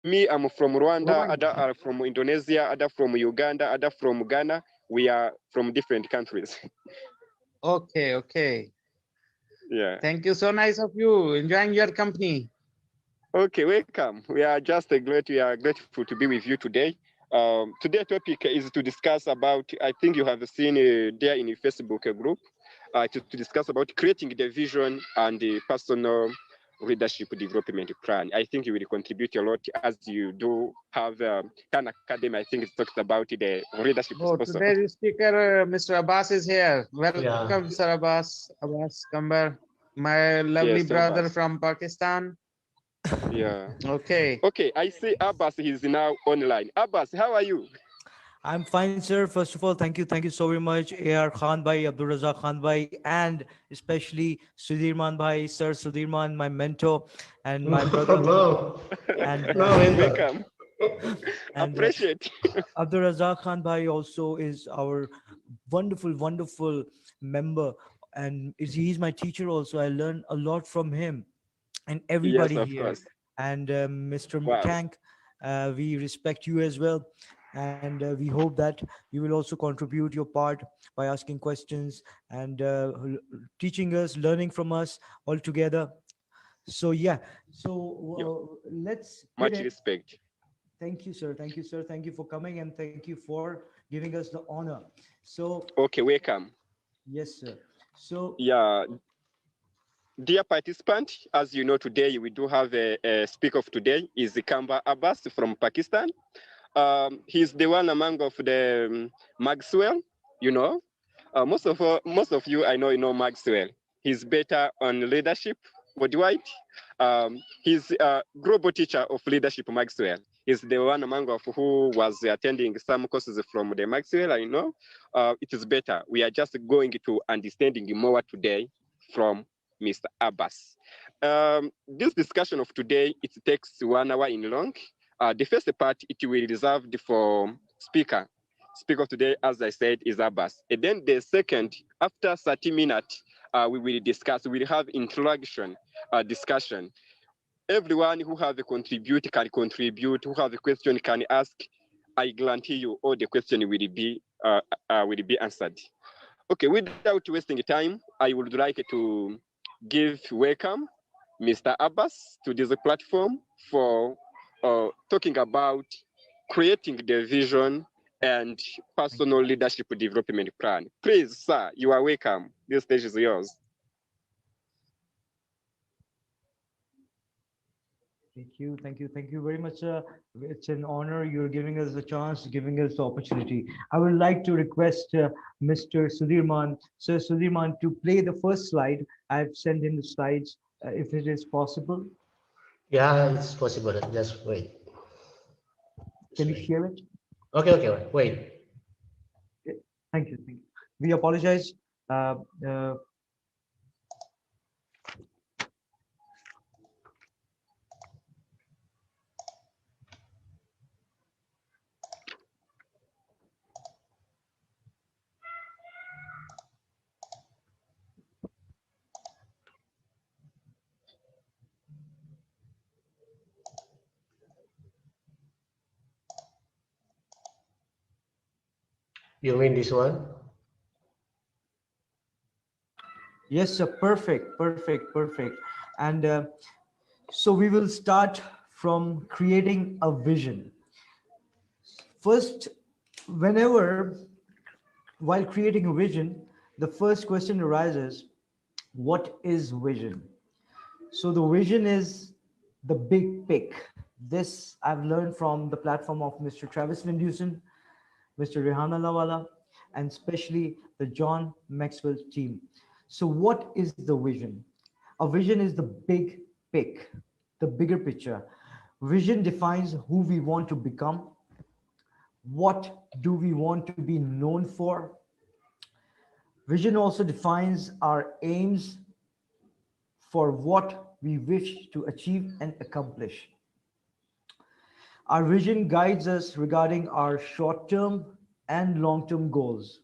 Me, I'm from Rwanda, Rwanda. other are from Indonesia, other from Uganda, other from Ghana. We are from different countries. Okay, okay. Yeah. Thank you. So nice of you. Enjoying your company. Okay, welcome. We are grateful to be with you today. Today's topic is to discuss about, I think you have seen there in the Facebook group, to discuss about creating the vision and the personal leadership development plan. I think you will contribute a lot as you do have Khan Academy. I think it talks about the leadership Oh, also. today's speaker, Mr. Abbas is here. Yeah. Welcome, Sir Abbas. Abbas Kambar, my lovely Yes, brother Abbas. from Pakistan. Yeah. Okay. Okay, I see Abbas is now online. Abbas, how are you? I'm fine, sir. First of all, thank you so very much, AR Khan Bhai, Abdul Razak Khan Bhai, and especially Sudhirman Bhai, Sir Sudhirman, my mentor and my brother. No, And no, mentor. Welcome. and Appreciate. Abdul Razak Khan Bhai also is our wonderful member, and he's my teacher also. I learn a lot from him and Yes, everybody of here. course. And Mr. Wow. Kank, we respect you as well. And we hope that you will also contribute your part by asking questions and teaching us, learning from us all together. So, yeah. So, Yeah, let's hit much it. respect. Thank you, sir. Thank you, sir. Thank you for coming and thank you for giving us the honor. So, Okay, welcome. yes, sir. So, Yeah, dear participant, as you know today, we do have a speaker of today is Kamba Abbas from Pakistan. He's the one among of the Maxwell, you know. Most of you, I know, you know Maxwell. He's better on leadership worldwide. He's a global teacher of leadership, Maxwell. He's the one among of who was attending some courses from the Maxwell. I know. It is better. We are just going to understanding more today from Mr. Abbas. This discussion of today, it takes 1 hour in long. The first part, it will be reserved for speaker. Speaker of today, as I said, is Abbas. And then the second, after 30 minutes, we will discuss, we will have interaction, discussion. Everyone who have a contribute can contribute, who have a question can ask. I guarantee you all the question will be answered. Okay, without wasting time, I would like to give welcome Mr. Abbas to this platform for talking about creating the vision and personal leadership development plan. Please, sir, you are welcome. This stage is yours. thank you very much, sir. It's an honor. You're giving us the chance, giving us the opportunity. I would like to request Mr. Sudhirman, Sir Sudhirman, to play the first slide. I've sent in the slides, if it is possible. Yeah, it's possible. Just wait. Can Just you wait. share it? Okay, wait. Thank you. Thank you. We apologize. Uh, uh, You mean this one? yes, sir. Perfect. And so we will start from creating a vision. First, whenever while creating a vision, the first question arises, what is vision? So the vision is the big pick. This I've learned from the platform of Mr. Travis Vindusen, Mr. Rehana Lawala, and especially the John Maxwell team. So what is the vision? A vision is the big pick, the bigger picture. Vision defines who we want to become. What do we want to be known for? Vision also defines our aims for what we wish to achieve and accomplish. Our vision guides us regarding our short term and long term goals.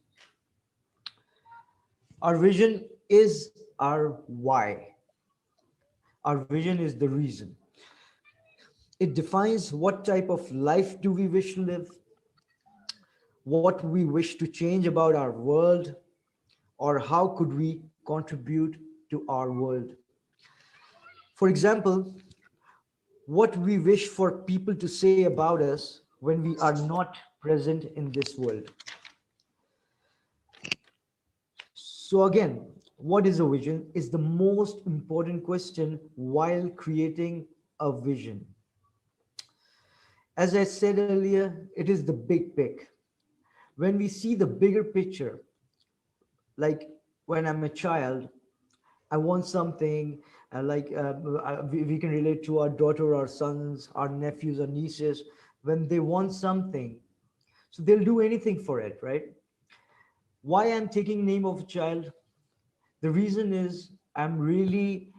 Our vision is our why. Our vision is the reason. It defines what type of life do we wish to live, what we wish to change about our world, or how could we contribute to our world. For example, what we wish for people to say about us when we are not present in this world. So again, what is a vision is the most important question while creating a vision. As I said earlier, it is the big pic. When we see the bigger picture, like when I'm a child, I want something we can relate to our daughter, our sons, our nephews, our nieces. When they want something, so they'll do anything for it, right? Why I'm taking name of a child? The reason is I'm really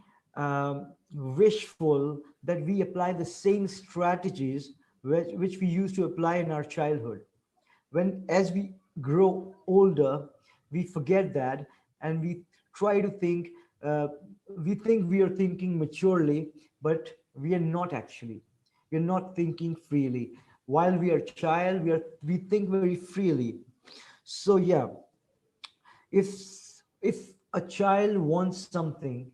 wishful that we apply the same strategies which we used to apply in our childhood. When as we grow older, we forget that and we try to think, uh, we think we are thinking maturely, but we are not actually. We are not thinking freely. While we are child, we think very freely. So yeah, if a child wants something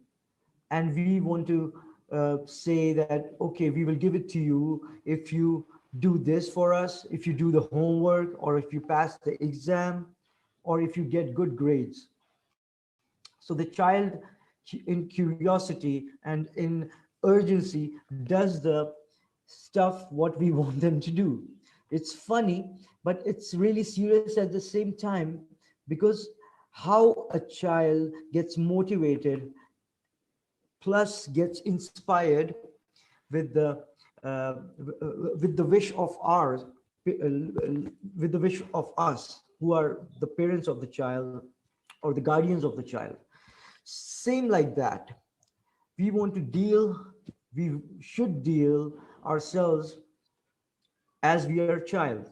and we want to say that okay, we will give it to you if you do this for us, if you do the homework, or if you pass the exam, or if you get good grades. So the child in curiosity and in urgency does the stuff what we want them to do. It's funny, but it's really serious at the same time, because how a child gets motivated plus gets inspired with the with the wish of ours, with the wish of us who are the parents of the child or the guardians of the child. Same like that, we want to deal, we should deal ourselves as we are child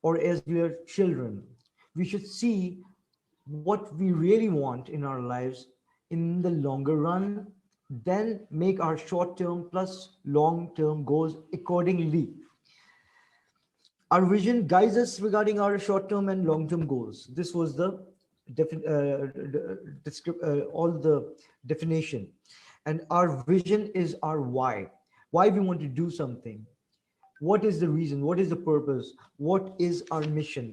or as we are children. We should see what we really want in our lives in the longer run, then make our short term plus long term goals accordingly. Our vision guides us regarding our short term and long term goals. This was the all the definition. And our vision is our why we want to do something. What is the reason? What is the purpose? What is our mission?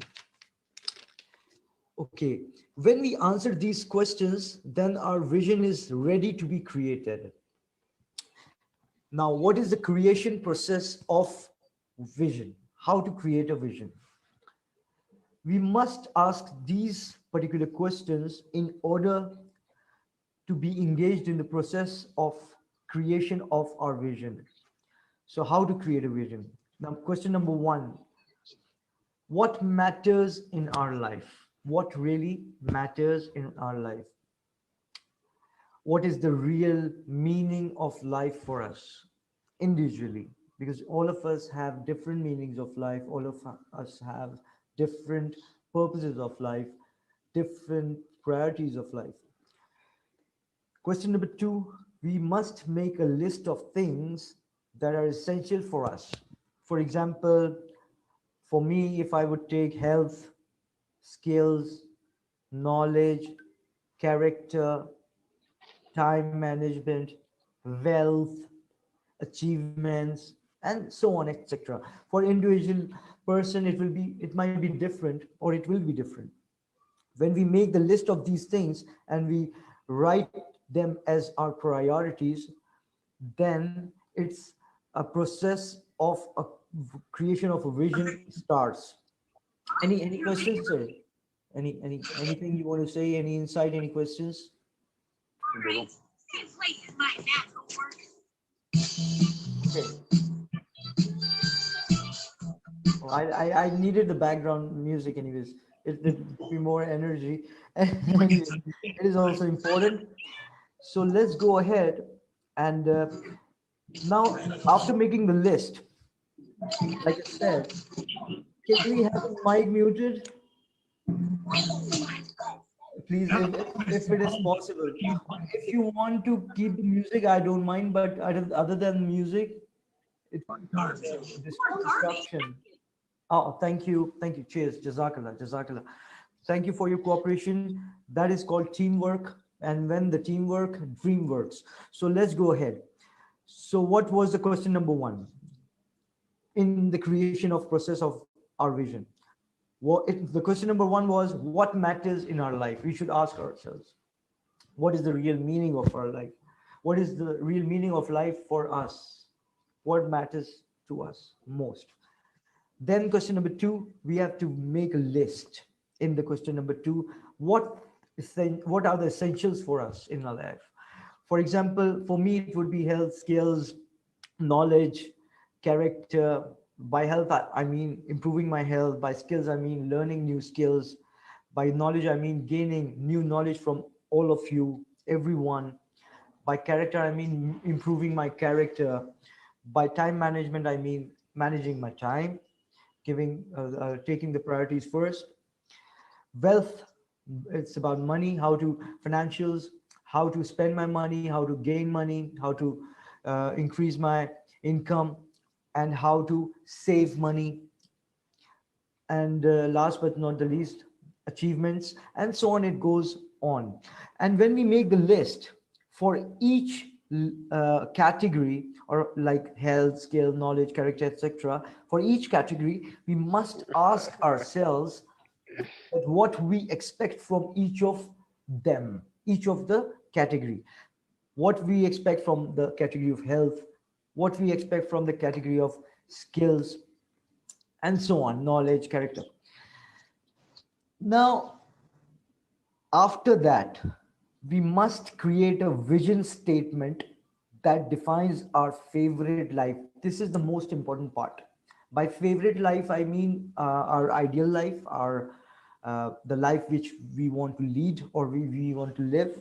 Okay, when we answer these questions, then our vision is ready to be created. Now, what is the creation process of vision? How to create a vision? We must ask these particular questions in order to be engaged in the process of creation of our vision. So how to create a vision? Now, question number one, what matters in our life? What really matters in our life? What is the real meaning of life for us individually? Because all of us have different meanings of life. All of us have different purposes of life, different priorities of life. Question number two, we must make a list of things that are essential for us. For example, for me, if I would take health, skills, knowledge, character, time management, wealth, achievements, and so on, etc. For individual person, it might be different, or it will be different. When we make the list of these things and we write them as our priorities, then it's a process of a creation of a vision starts. Any questions, sir? Anything you want to say? Any insight? Any questions? Okay. Oh, I needed the background music anyways. It give me more energy. And it is also important. So let's go ahead and now after making the list, like I said, can we have the mic muted? Please, if it is possible. If you want to keep the music, I don't mind, but other than music, It's disruption. Oh, thank you. Thank you. Cheers. Jazakallah. Jazakallah. Thank you for your cooperation. That is called teamwork. And when the teamwork, dream works. So let's go ahead. So what was the question number one in the creation of process of our vision? The question number one was, what matters in our life? We should ask ourselves, what is the real meaning of our life? What is the real meaning of life for us? What matters to us most? Then question number two, we have to make a list. In the question number two, what are the essentials for us in our life? For example, for me, it would be health, skills, knowledge, character. By health, I mean improving my health. By skills, I mean learning new skills. By knowledge, I mean gaining new knowledge from all of you, everyone. By character, I mean improving my character. By time management, I mean managing my time, taking the priorities first. Wealth, it's about money, financials, how to spend my money, how to gain money, how to increase my income, and how to save money. And last but not the least, achievements, and so on, it goes on. And when we make the list for each category, or like health, skill, knowledge, character, etc., for each category, we must ask ourselves that what we expect from each of them, each of the category. What we expect from the category of health, what we expect from the category of skills, and so on, knowledge, character. Now, after that, we must create a vision statement that defines our favorite life. This is the most important part. By favorite life, I mean our ideal life, the life which we want to lead, or we want to live.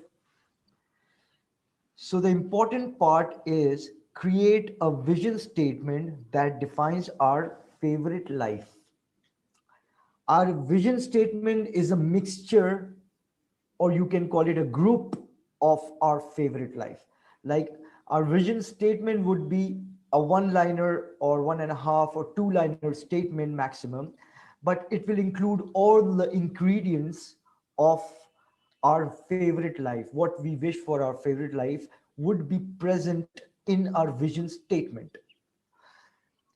So the important part is create a vision statement that defines our favorite life. Our vision statement is a mixture, or you can call it a group of our favorite life. Like our vision statement would be a one-liner or 1.5 or two-liner statement maximum, but it will include all the ingredients of our favorite life. What we wish for our favorite life would be present in our vision statement,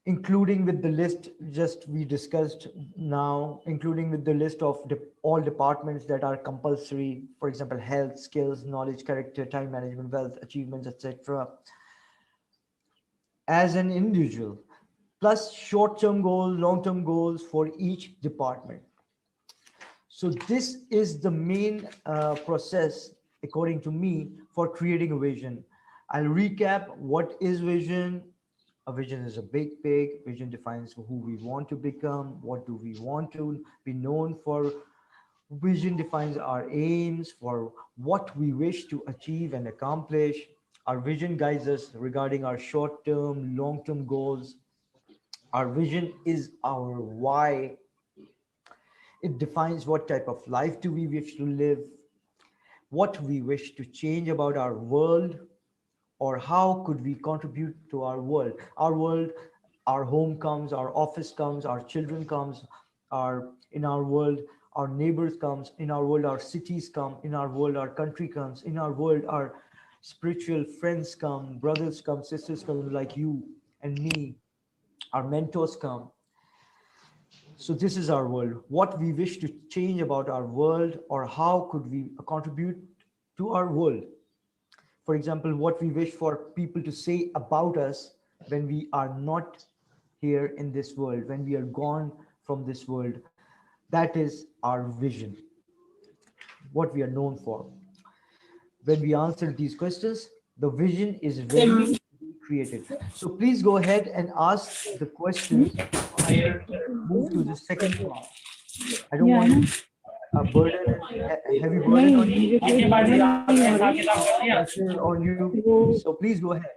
including with the list just we discussed now, including with the list of all departments that are compulsory, for example, health, skills, knowledge, character, time management, wealth, achievements, etc., as an individual, plus short-term goals, long-term goals for each department. So this is the main process, according to me, for creating a vision. I'll recap what is vision. A vision is a big vision defines who we want to become, what do we want to be known for. Vision defines our aims for what we wish to achieve and accomplish. Our vision guides us regarding our short-term, long-term goals. Our vision is our why. It defines what type of life do we wish to live, what we wish to change about our world, or how could we contribute to our world. Our world, our home comes, our office comes, our children comes, in our world, our neighbors comes, in our world, our cities come, in our world, our country comes, in our world, our spiritual friends come, brothers come, sisters come like you and me, our mentors come. So this is our world. What we wish to change about our world, or how could we contribute to our world. For example, what we wish for people to say about us when we are not here in this world, when we are gone from this world. That is our vision, what we are known for. When we answer these questions, the vision is ready to be created. So please go ahead and ask the questions. Move to the second part. I don't want a burden, heavy burden on you, pressure on you. So please go ahead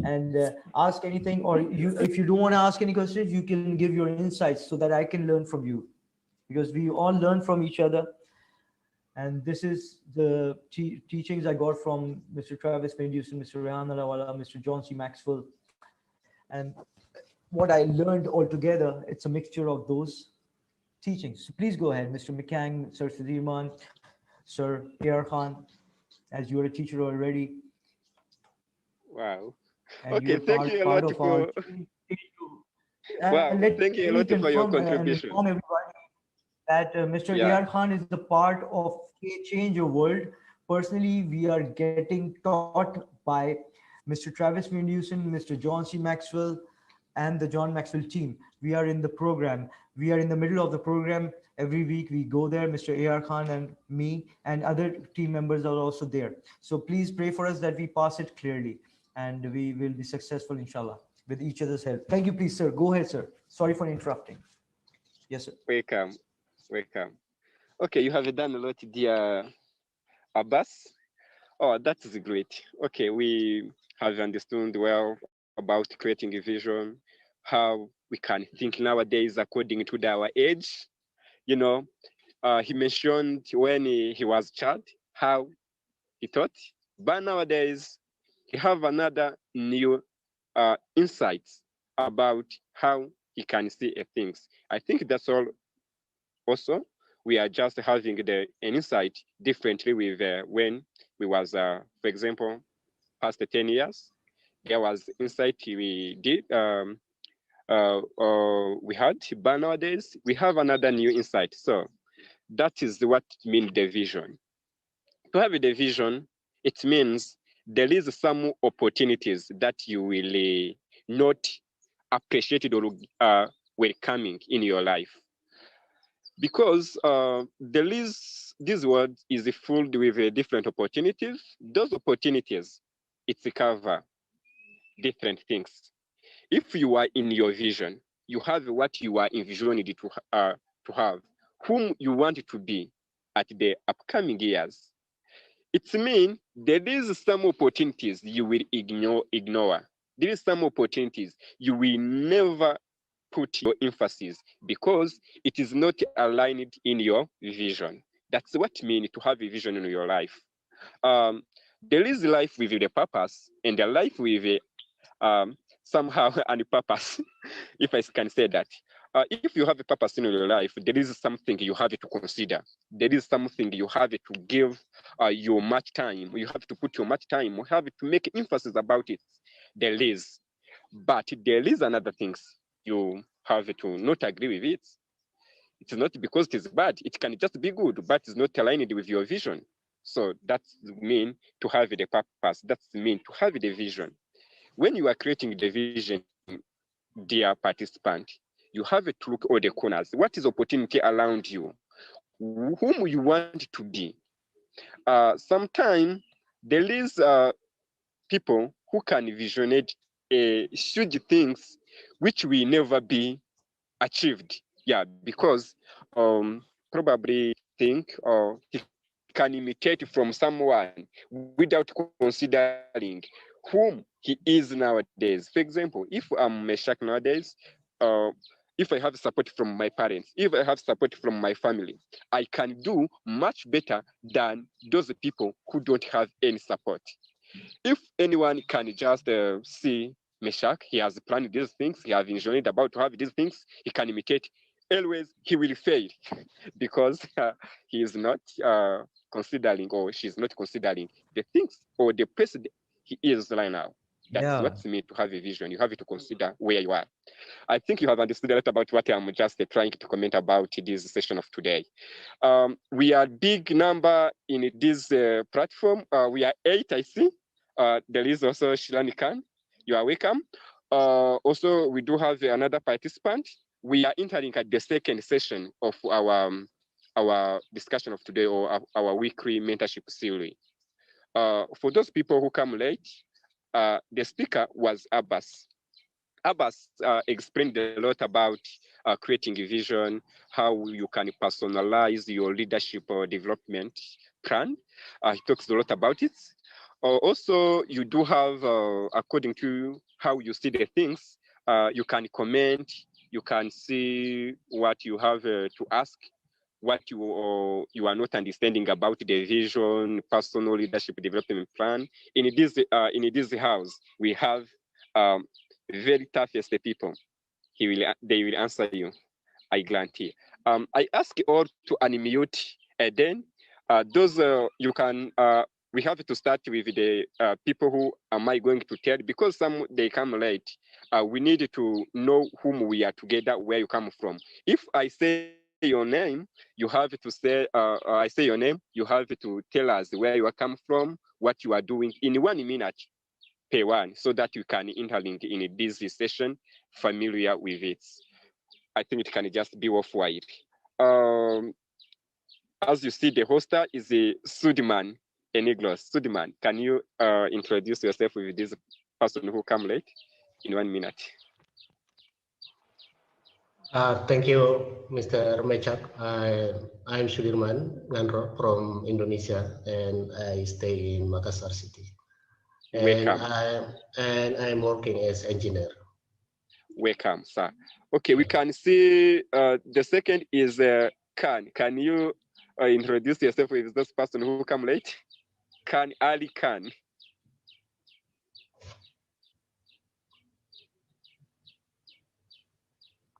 and ask anything, or if you don't want to ask any questions, you can give your insights so that I can learn from you, because we all learn from each other. And this is the teachings I got from Mr. Travis Mendius, Mr. Ryan Alawala, Mr. John C. Maxwell. And what I learned altogether, it's a mixture of those teachings. So please go ahead, Mr. McCang, Sir Sudirman, Sir AR Khan, as you're a teacher already, Wow. and Okay, you're thank you a part lot of our for team. wow. Thank you a Let me lot for your confirm and contribution. inform everybody that Mr. Yeah. AR Khan is a part of Change Your World. Personally, we are getting taught by Mr. Travis Menduson, Mr. John C. Maxwell, and the John Maxwell team. We are in the program. We are in the middle of the program. Every week we go there, Mr. AR Khan and me and other team members are also there. So please pray for us that we pass it clearly and we will be successful, inshallah, with each other's help. Thank you, please, sir. Go ahead, sir. Sorry for interrupting. Yes, sir. Welcome. Welcome. Okay, you have done a lot, dear Abbas. Oh, that is great. Okay, we have understood well about creating a vision, how we can think nowadays according to our age. You know, he mentioned when he was a child, how he thought, but nowadays he have another new insights about how he can see things. I think that's all. Also, we are just having the an insight differently with when we was, for example, past 10 years. There was insight we did, we had, but nowadays we have another new insight. So that is what means the vision. To have a vision, it means there is some opportunities that you will not appreciate or welcoming in your life. Because there is this world is full with different opportunities. Those opportunities, it's cover different things. If you are in your vision, you have what you are envisioning to have, whom you want to be at the upcoming years. It means there is some opportunities you will ignore. There is some opportunities you will never put your emphasis because it is not aligned in your vision. That's what it means to have a vision in your life. Um, there is life with the purpose and a life with somehow and purpose, if I can say that. If you have a purpose in your life, there is something you have to consider. There is something you have to give your much time. You have to put your much time. You have to make emphasis about it. There is. But there is another things you have to not agree with it. It's not because it is bad. It can just be good, but it's not aligned with your vision. So that's mean to have the purpose. That's mean to have the vision. When you are creating the vision, dear participant, you have to look all the corners. What is opportunity around you? Whom you want to be? Sometimes there is people who can visionate huge things which will never be achieved. Yeah, because probably think or he can imitate from someone without considering whom he is nowadays. For example, if I'm Meshach nowadays, uh, if I have support from my parents, if I have support from my family, I can do much better than those people who don't have any support. If anyone can just see Meshach, he has planned these things, he has enjoyed about to have these things, he can imitate, always he will fail because he is not considering or she's not considering the things or the person he is right now. That's Yeah. what's meant to have a vision. You have to consider where you are. I think you have understood a lot about what I'm just trying to comment about this session of today. We are big number in this platform. We are 8, I see. There is also Shilani Khan. You are welcome. Also, we do have another participant. We are entering at the second session of our discussion of today or our weekly mentorship series. For those people who come late, the speaker was Abbas. Abbas explained a lot about creating a vision, how you can personalize your leadership or development plan. He talks a lot about it. Also, you do have, according to how you see the things, you can comment, you can see what you have to ask, what you are not understanding about the vision, personal leadership development plan. In this house, we have very toughest people, they will answer you. I guarantee. I ask you all to unmute, and then those you can. We have to start with the people who am I going to tell, because some they come late. We need to know whom we are together, where you come from. If I say your name, you have to say. I say your name, you have to tell us where you are come from, what you are doing in 1 minute per one, so that you can interlink in this session, familiar with it. I think it can just be worthwhile. Um, as you see, the hoster is a Sudman Eniglos. Sudman, can you introduce yourself with this person who come late in 1 minute? Thank you, Mr. Mechak. I'm Sudirman Ngandro from Indonesia, and I stay in Makassar City. Welcome. I'm working as engineer. Welcome, sir. Okay, we can see the second is Khan. Can you introduce yourself with this person who come late? Khan Ali Khan.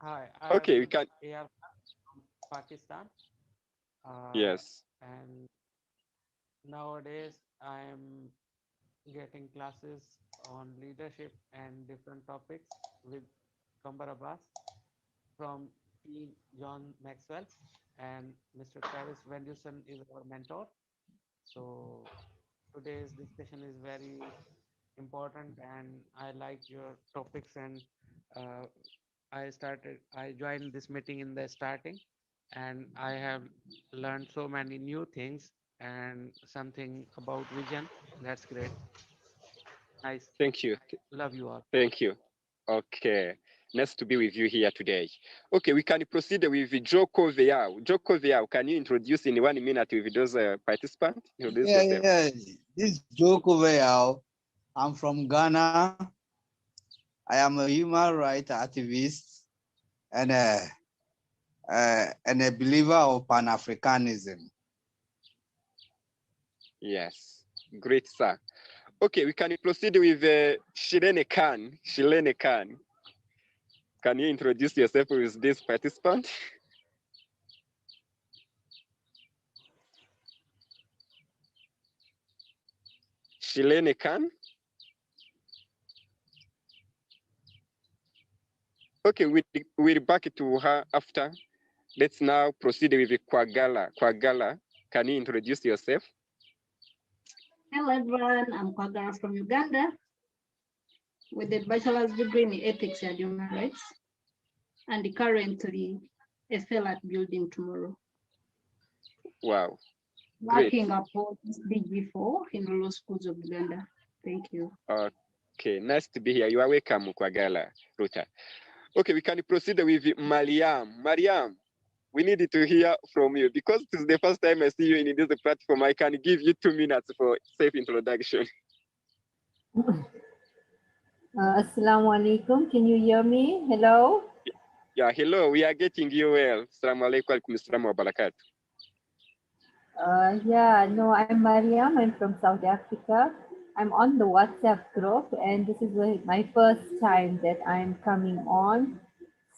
Hi, Okay, we I'm can. AR from Pakistan. Yes. And nowadays I'm getting classes on leadership and different topics with Kambar Abbas from Team John Maxwell, and Mr. Travis Venduson is our mentor. So today's discussion is very important, and I like your topics. And uh, I joined this meeting in the starting, and I have learned so many new things and something about vision. That's great. Nice. Thank you. Love you all. Thank you. Okay. Nice to be with you here today. Okay, we can proceed with Joko Veau. Joko Veau, can you introduce in 1 minute with those participants? Introduce yourself. Yeah. This is Joko Veau. I'm from Ghana. I am a human rights activist and a believer of Pan-Africanism. Yes, great, sir. Okay, we can proceed with Shirene Khan. Shirene Khan, can you introduce yourself with this participant? Shirene Khan. Okay, we'll back to her after. Let's now proceed with Kwagala. Kwagala, can you introduce yourself? Hello everyone, I'm Kwagala from Uganda with a bachelor's degree in ethics and human rights, and currently a fellow at Building Tomorrow. Wow. Working upon DG4 in the law schools of Uganda. Thank you. Okay, nice to be here. You are welcome, Kwagala Ruta. Okay, we can proceed with Mariam. Mariam, we need to hear from you because this is the first time I see you in this platform. I can give you 2 minutes for safe introduction. Assalamu alaikum. Can you hear me? Hello? Yeah, hello. We are getting you well. Assalamu alaikum. Assalamu wa barakatuh. No, I'm Mariam. I'm from South Africa. I'm on the WhatsApp group, and this is my first time that I'm coming on.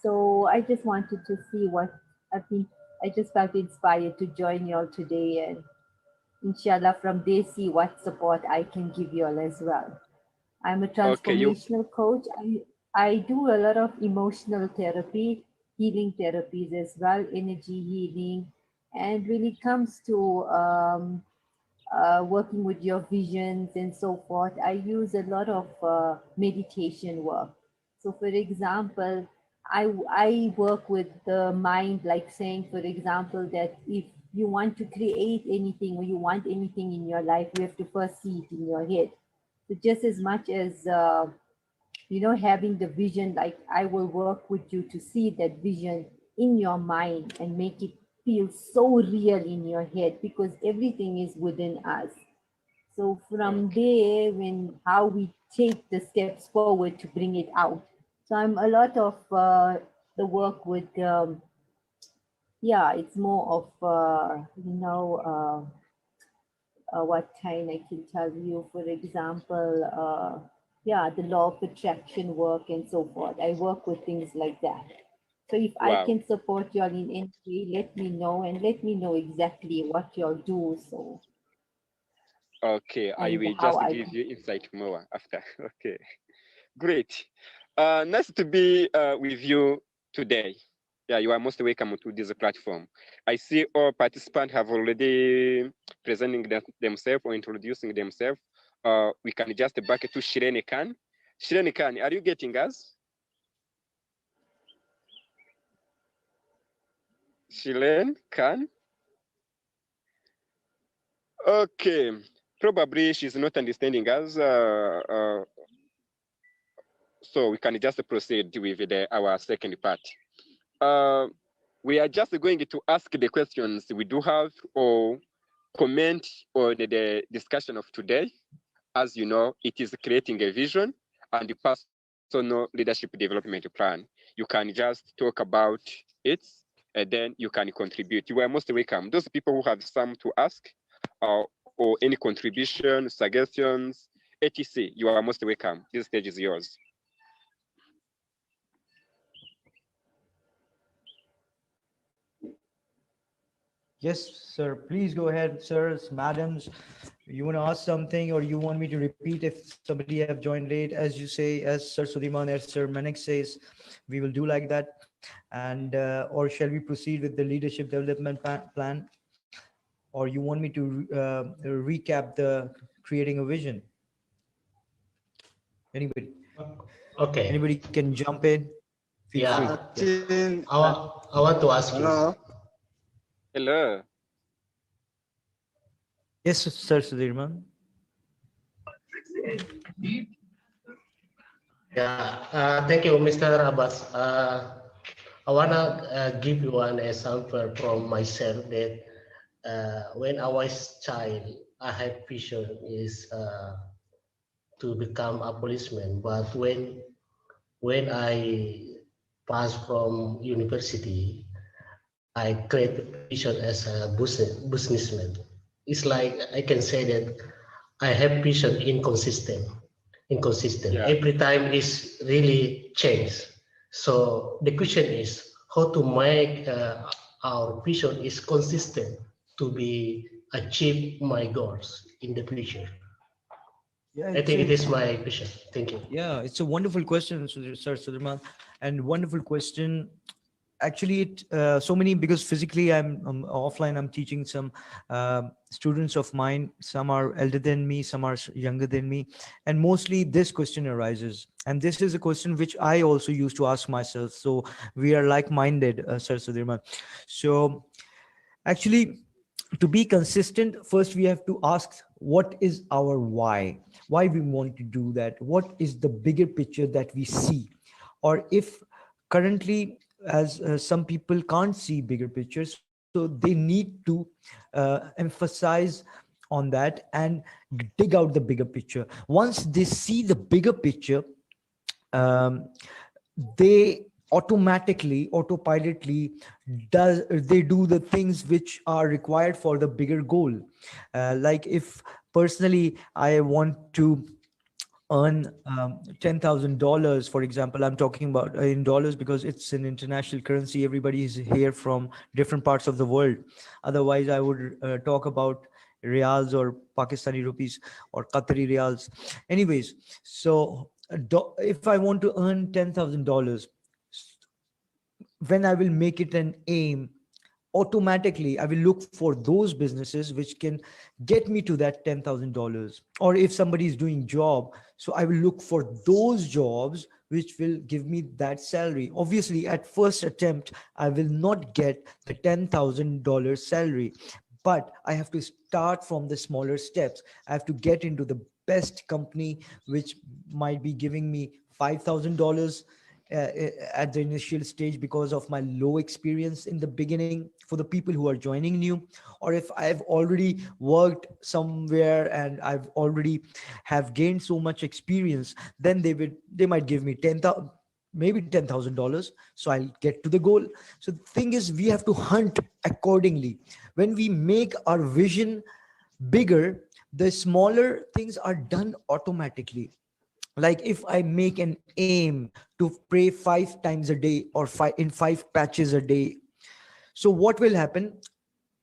So I just wanted to see what I just felt inspired to join you all today, and inshallah from there see what support I can give you all as well. I'm a transformational coach. I do a lot of emotional therapy, healing therapies as well, energy healing. And when it comes to working with your visions and so forth, I use a lot of meditation work. So, for example, I work with the mind, like saying, for example, that if you want to create anything or you want anything in your life, you have to first see it in your head. So just as much as having the vision, like I will work with you to see that vision in your mind and make it feel so real in your head, because everything is within us. So from there, how we take the steps forward to bring it out. So I'm a lot of the work with it's more of what kind I can tell you. For example, yeah, the law of attraction work and so forth. I work with things like that. So if I Wow. can support you all in any way, let me know and let me know exactly what you'll do. So Okay, I and will how just I give can. you insight more after. Okay, great. Nice to be with you today. Yeah, you are most welcome to this platform. I see all participants have already presenting themselves or introducing themselves. We can just back to Shirene Khan. Shirene Khan, are you getting us? Shirene Khan? Okay, probably she's not understanding us. So we can just proceed with our second part. Uh, we are just going to ask the questions we do have or comment on the discussion of today. As you know, it is creating a vision and the personal leadership development plan. You can just talk about it and then you can contribute. You are most welcome. Those people who have some to ask or any contribution, suggestions, etc., you are most welcome. This stage is yours. Yes, sir. Please go ahead, sirs, madams. You want to ask something or you want me to repeat if somebody have joined late? As you say, as Sir Suleiman, as Sir Manik says, we will do like that. And or shall we proceed with the leadership development plan? Or you want me to recap the creating a vision? Anybody? Okay. Anybody can jump in. Feel free. Yeah. I Yeah. think, I want to ask you. hello. Hello. Yes, Sir Suleiman. Yeah. Thank you, Mr. Abbas. I wanna give you one example from myself that when I was child, I had vision is to become a policeman. But when I passed from university, I create vision as a businessman. It's like I can say that I have vision inconsistent. Yeah. Every time is really change. So the question is how to make our vision is consistent to be achieve my goals in the future. Yeah, I it's think it a is my vision. Thank you. yeah, it's a wonderful question, Sir Suleiman, and wonderful question. Actually, it so many because physically I'm offline. I'm teaching some students of mine. Some are elder than me, some are younger than me, and mostly this question arises. And this is a question which I also used to ask myself. So we are like-minded, Sir Suleiman. So actually, to be consistent, first we have to ask what is our why we want to do that, what is the bigger picture that we see, or if currently as some people can't see bigger pictures, so they need to emphasize on that and dig out the bigger picture. Once they see the bigger picture, um, they automatically autopilotly does they do the things which are required for the bigger goal. Like if personally I want to earn $10,000, for example. I'm talking about in dollars because it's an international currency. Everybody is here from different parts of the world. Otherwise I would talk about reals or Pakistani rupees or Qatari reals. Anyways, so if I want to earn $10,000, when I will make it an aim, automatically I will look for those businesses which can get me to that $10,000. Or if somebody is doing job, so I will look for those jobs which will give me that salary. Obviously, at first attempt, I will not get the $10,000 salary, but I have to start from the smaller steps. I have to get into the best company which might be giving me $5,000 at the initial stage because of my low experience in the beginning, for the people who are joining new. Or if I've already worked somewhere and I've already have gained so much experience, then they might give me 10,000, maybe $10,000, so I'll get to the goal. So the thing is, we have to hunt accordingly. When we make our vision bigger, the smaller things are done automatically. Like if I make an aim to pray 5 times a day or in 5 patches a day, so what will happen?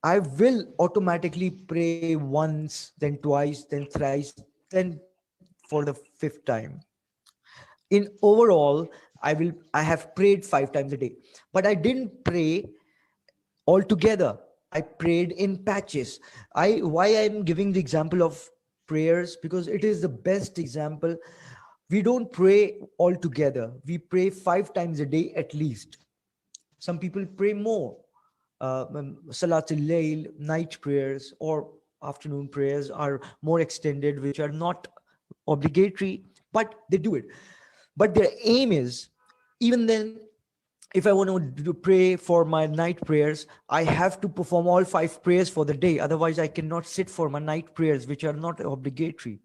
I will automatically pray once, then twice, then thrice, then for the 5th time. In overall, I have prayed 5 times a day, but I didn't pray all together. I prayed in patches. Why I'm giving the example of prayers, because it is the best example. We don't pray all together. We pray 5 times a day at least. Some people pray more. Salatul Layl, night prayers, or afternoon prayers are more extended, which are not obligatory, but they do it. But their aim is, even then, if I want to pray for my night prayers, I have to perform all 5 prayers for the day. Otherwise, I cannot sit for my night prayers, which are not obligatory.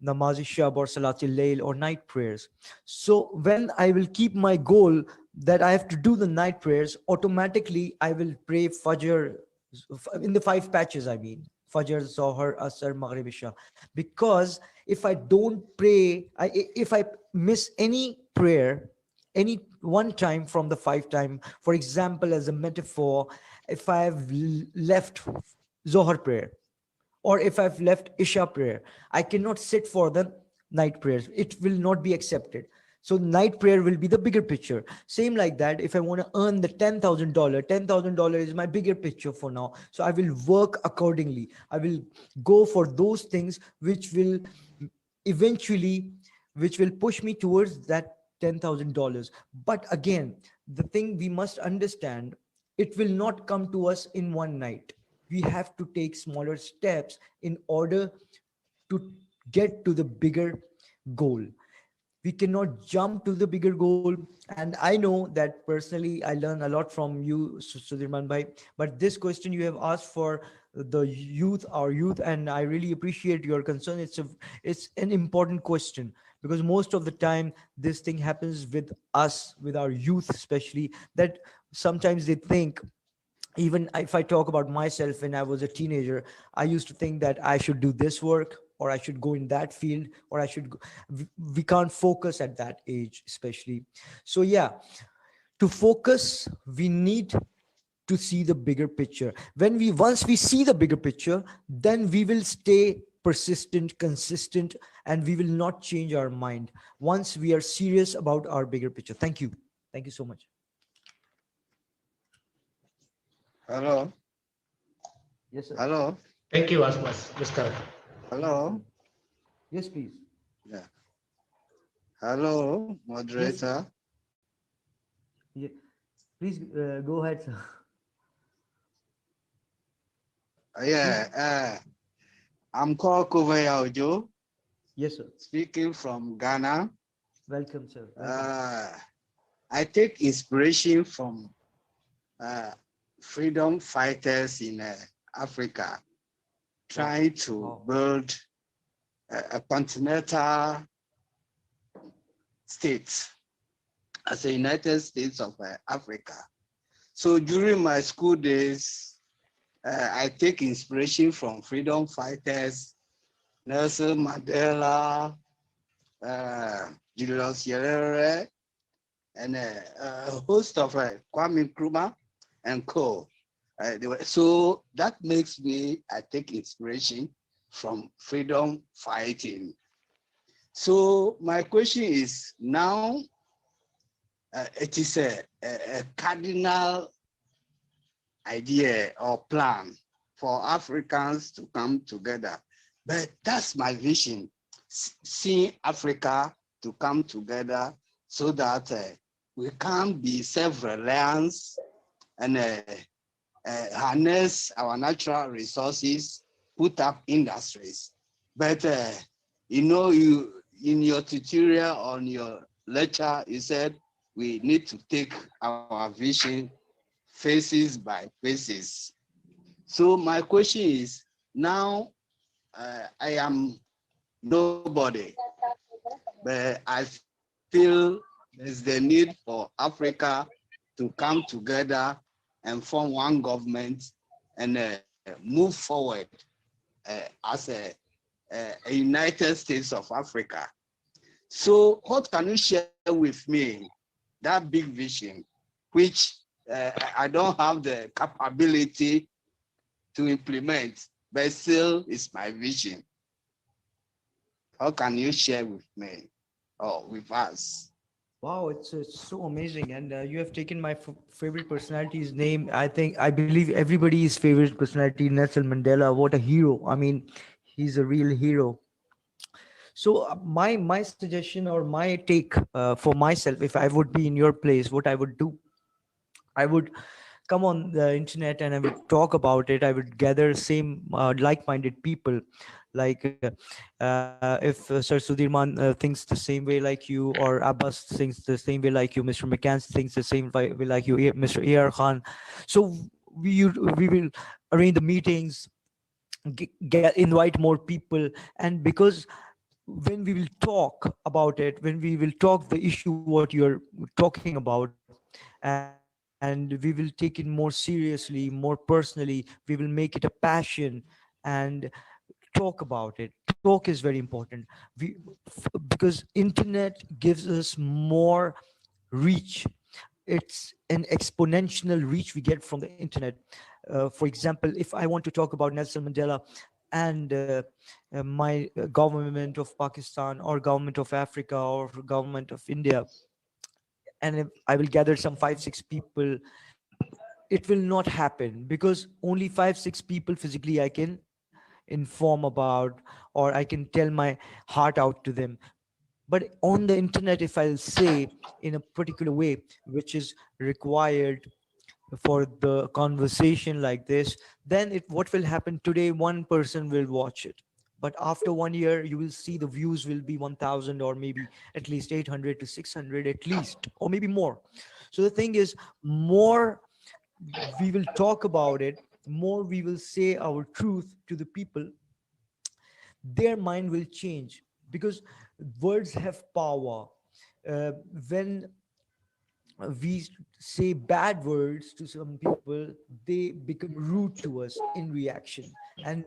Namaz Shab or Salatul Layl or night prayers. So when I will keep my goal that I have to do the night prayers, automatically I will pray Fajr in the 5 patches. I mean Fajr, Zohar, Asr, Maghrib, Isha. Because if I don't pray, if I miss any prayer, any one time from the 5 time, for example, as a metaphor, if I have left Zohar prayer, or if I've left Isha prayer, I cannot sit for the night prayers. It will not be accepted. So night prayer will be the bigger picture. Same like that, if I want to earn the $10,000 is my bigger picture for now. So I will work accordingly. I will go for those things which will eventually, which will push me towards that $10,000. But again, the thing we must understand, it will not come to us in one night. We have to take smaller steps in order to get to the bigger goal. We cannot jump to the bigger goal. And I know that personally I learn a lot from you, Sudirman bhai, but this question you have asked for the youth, our youth, and I really appreciate your concern. It's an important question, because most of the time this thing happens with us, with our youth especially, that sometimes they think, even if I talk about myself, when I was a teenager, I used to think that I should do this work, or I should go in that field, or I should go. We can't focus at that age, especially. So, yeah, to focus, we need to see the bigger picture. Once we see the bigger picture, then we will stay persistent, consistent, and we will not change our mind once we are serious about our bigger picture. Thank you. Thank you so much. Hello. Yes, sir. Hello. Thank you, Mr. Hello. Yes, please. Yeah. Hello, Yes. moderator. Yeah. Please go ahead, sir. Yeah. I'm called Kovaya Ojo, Yes, sir. speaking from Ghana. Welcome, sir. Welcome. I take inspiration from freedom fighters in Africa, trying to build a continental state as a United States of Africa. So during my school days, I take inspiration from freedom fighters, Nelson Mandela, Julius Nyerere, and a host of Kwame Nkrumah and co. So that makes me, I take inspiration from freedom fighting. So my question is, now it is a cardinal idea or plan for Africans to come together. But that's my vision, seeing Africa to come together so that we can be self-reliant and harness our natural resources, put up industries. But you in your tutorial on your lecture, you said we need to take our vision phases by phases. So my question is, now I am nobody, but I feel there's the need for Africa to come together and form one government and move forward as a United States of Africa. So what can you share with me, that big vision, which I don't have the capability to implement, but still is my vision? How can you share with me or with us? Wow, it's so amazing, and you have taken my favorite personality's name. I believe everybody's favorite personality, Nelson Mandela. What a hero! I mean, he's a real hero. So my suggestion or my take for myself, if I would be in your place, what I would do, I would come on the internet and I would talk about it. I would gather same like-minded people, like if Sir Sudirman thinks the same way like you, or Abbas thinks the same way like you, Mr. McCann thinks the same way like you, Mr. AR Khan. So we will arrange the meetings, get invite more people, and because when we will talk about it, when we will talk the issue what you're talking about, and we will take it more seriously, more personally, we will make it a passion, and talk about it. Talk is very important. we because internet gives us more reach. It's an exponential reach we get from the internet. For example, if I want to talk about Nelson Mandela and my government of Pakistan or government of Africa or government of India, and if I will gather some 5 6 people, it will not happen because only 5 6 people physically I can inform about, or I can tell my heart out to them. But on the internet, if I'll say in a particular way which is required for the conversation like this, then it what will happen today, one person will watch it, but after 1 year you will see the views will be 1000 or maybe at least 800 to 600 at least, or maybe more. So the thing is, more we will talk about it, more we will say our truth to the people, their mind will change, because words have power. uh, when we say bad words to some people, they become rude to us in reaction. And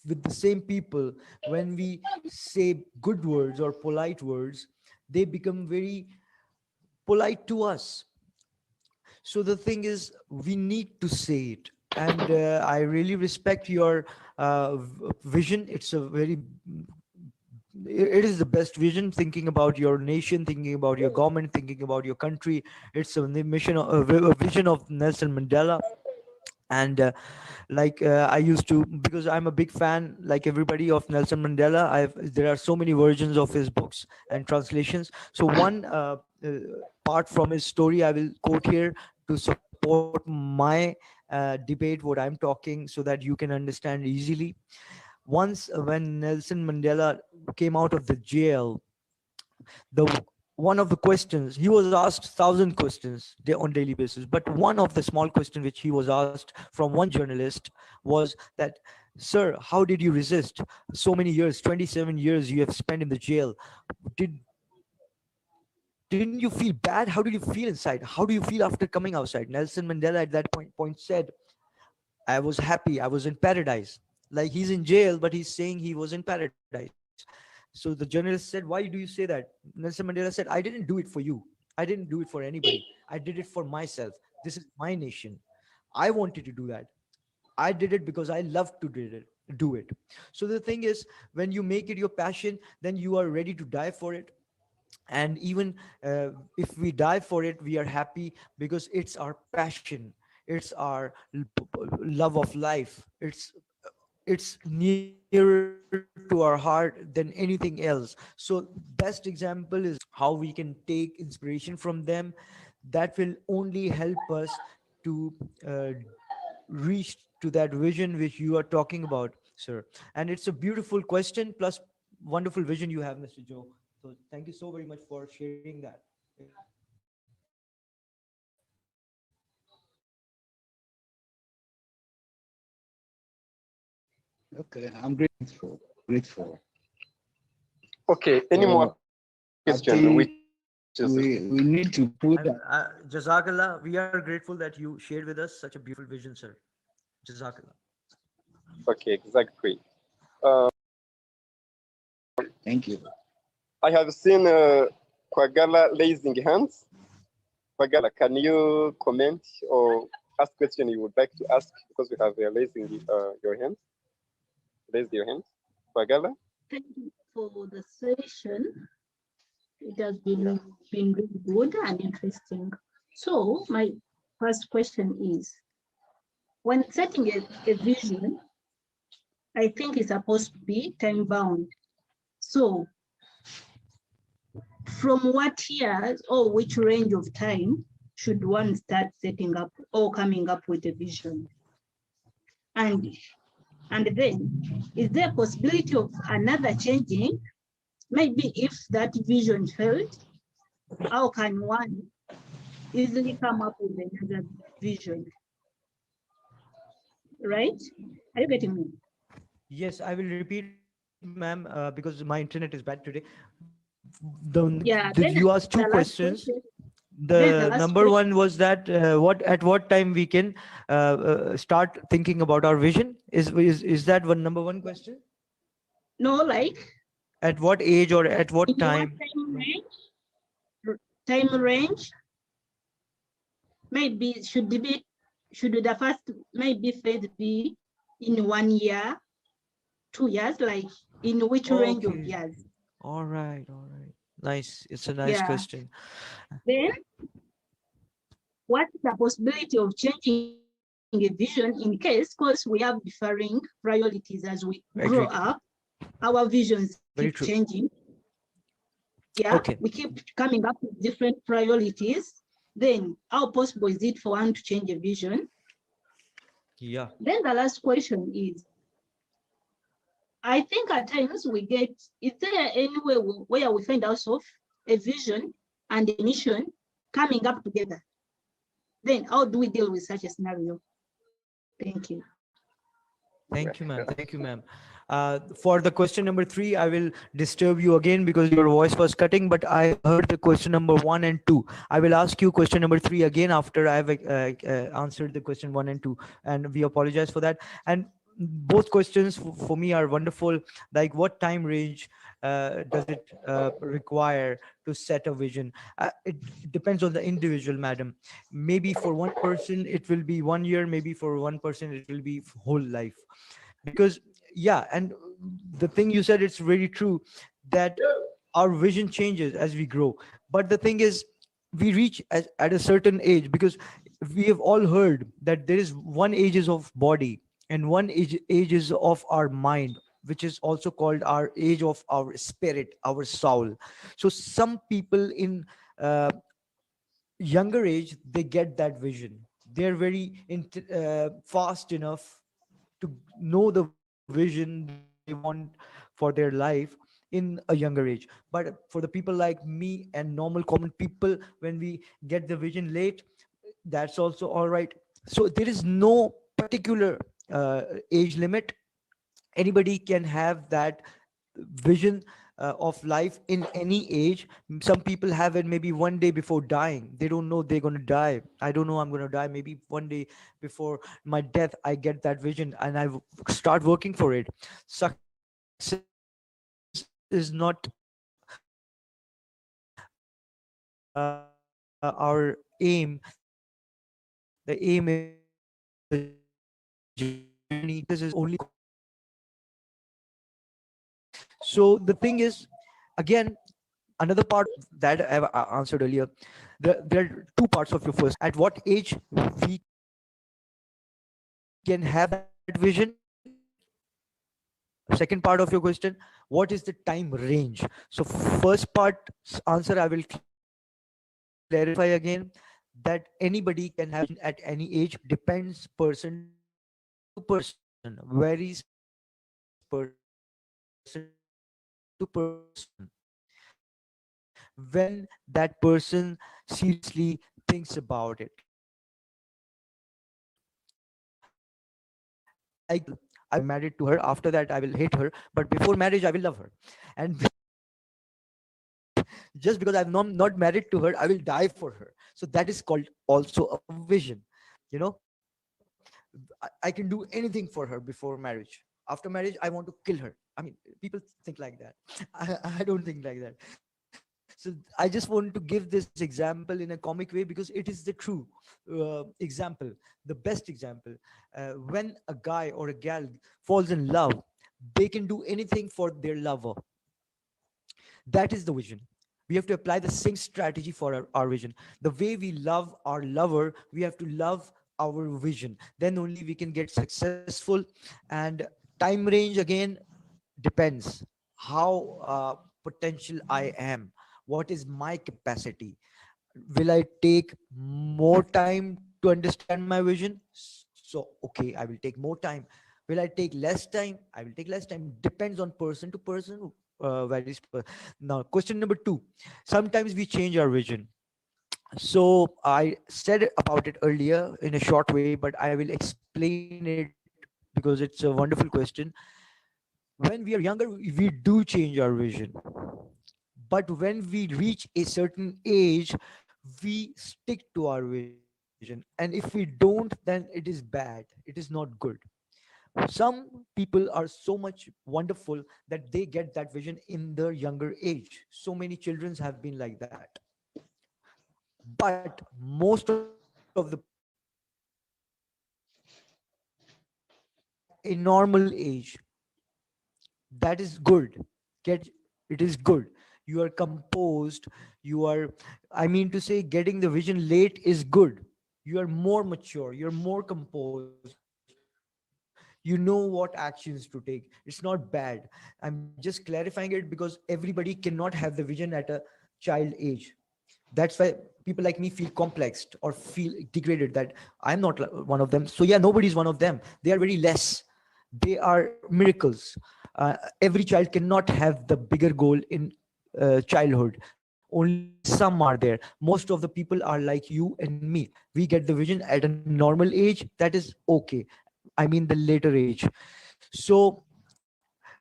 with the same people, when we say good words or polite words, they become very polite to us. So the thing is, we need to say it. And I really respect your vision. It's a very, it is the best vision, thinking about your nation, thinking about your government, thinking about your country. It's a mission, a vision of Nelson Mandela. And I used to, because I'm a big fan like everybody of Nelson Mandela. There are so many versions of his books and translations. So one part from his story I will quote here to support my debate what I'm talking, so that you can understand easily. Once when Nelson Mandela came out of the jail, the one of the questions he was asked, 1,000 questions on daily basis, but one of the small question which he was asked from one journalist was that, sir, how did you resist so many years, 27 years you have spent in the jail? Didn't you feel bad? How did you feel inside? How do you feel after coming outside? Nelson Mandela at that point said, I was happy, I was in paradise. Like, he's in jail, but he's saying he was in paradise. So the journalist said, why do you say that? Nelson Mandela said, I didn't do it for you. I didn't do it for anybody. I did it for myself. This is my nation. I wanted to do that. I did it because I love to do it. So the thing is, when you make it your passion, then you are ready to die for it. And even if we die for it, we are happy, because it's our passion. It's our love of life. It's nearer to our heart than anything else. So best example is how we can take inspiration from them. That will only help us to reach to that vision which you are talking about, sir. And it's a beautiful question plus wonderful vision you have, Mr. Joe. So thank you so very much for sharing that. Okay, I'm grateful. Grateful. Okay, any more So I question? think Which is we need to put that. Jazakallah, we are grateful that you shared with us such a beautiful vision, sir. Jazakallah. okay, exactly. Uh, Thank you. I have seen Kwagala raising hands. Kwagala, can you comment or ask question you would like to ask because we have raising your hand? Raise your hand. Kwagala? Thank you for the session. It has been really good and interesting. So my first question is, when setting a vision, I think it's supposed to be time bound. So from what years or which range of time should one start setting up or coming up with a vision? And then, is there a possibility of another changing? Maybe if that vision failed, how can one easily come up with another vision? Right? Are you getting me? Yes, I will repeat, ma'am, because my internet is bad today. Yeah, You asked two the last questions. question. Then the The last number question. one was that at what time we can start thinking about our vision. Is that one number one question? No, like At what age or at in what what time? time range, maybe should the first maybe phase be in 1 year, 2 years, like in which range of Okay. years? All right. All right. Nice. It's a nice Yeah. question. Then what's the possibility of changing a vision in case, because we have differing priorities as we grow Agreed. up, our visions keep Very true. changing. Yeah, Okay. we keep coming up with different priorities. Then how possible is it for one to change a vision? Yeah. Then the last question is, I think at times we get, is there any way where we find ourselves a vision and a mission coming up together? Then how do we deal with such a scenario? Thank you. Thank you, ma'am. Thank you, ma'am. For the question number three, I will disturb you again because your voice was cutting, but I heard the question number one and two. I will ask you question number three again after I have answered the question one and two, and we apologize for that. And both questions for me are wonderful. Like, what time range does it require to set a vision? It depends on the individual, madam. Maybe for one person it will be 1 year, maybe for one person it will be whole life. Because yeah, and the thing you said, it's very true that our vision changes as we grow. But the thing is, we reach at a certain age, because we have all heard that there is one ages of body and one ages of our mind, which is also called our age of our spirit, our soul. So some people in uh, younger age, they get that vision. They're very fast enough to know the vision they want for their life in a younger age. But for the people like me and normal common people, when we get the vision late, that's also all right. So there is no particular age limit. Anybody can have that vision of life in any age. Some people have it maybe one day before dying. They don't know they're going to die. I don't know I'm going to die. Maybe one day before my death I get that vision and start working for it. Success is not our aim. Success is only our aim. The aim is the journey. Success is only so the thing is, again, another part that I've answered earlier. There are two parts of your first. At what age we can have that vision? Second part of your question, what is the time range? So first part answer I will clarify again, that anybody can have vision at any age. Depends person to person, varies person to person. When that person seriously thinks about it. Like, I will married to her, after that I will hate her, but before marriage I will love her. And just because I'm not married to her, I will die for her. So that is called also a vision. You know, I can do anything for her before marriage. after marriage I want to kill her. I mean, people think like that. I don't think like that. So I just want to give this example in a comic way because it is the true example, the best example. When a guy or a gal falls in love, they can do anything for their lover. That is the vision. We have to apply the same strategy for our vision. The way we love our lover, we have to love our vision. Then only we can get successful. And time range again depends how potential I am. What is my capacity? Will I take more time to understand my vision? So okay, I will take more time. Will I take less time? I will take less time. Depends on person to person. Varies. Now, question number two. Sometimes we change our vision. So I said about it earlier in a short way, but I will explain it because it's a wonderful question. When we are younger, we do change our vision, but when we reach a certain age, we stick to our vision, and if we don't, then it is bad, it is not good. Some people are so much wonderful that they get that vision in their younger age. So many children have been like that, but most of the people at a normal age, that is good. Get, it is good. You are composed. You are, I mean to say, getting the vision late is good. You are more mature, you're more composed, you know what actions to take. It's not bad. I'm just clarifying it because everybody cannot have the vision at a child age. That's why people like me feel complexed or feel degraded that I'm not one of them. So yeah, nobody's one of them. They are very less. They are miracles. Every child cannot have the bigger goal in childhood. Only some are there. Most of the people are like you and me. We get the vision at a normal age. That is okay. I mean the later age. So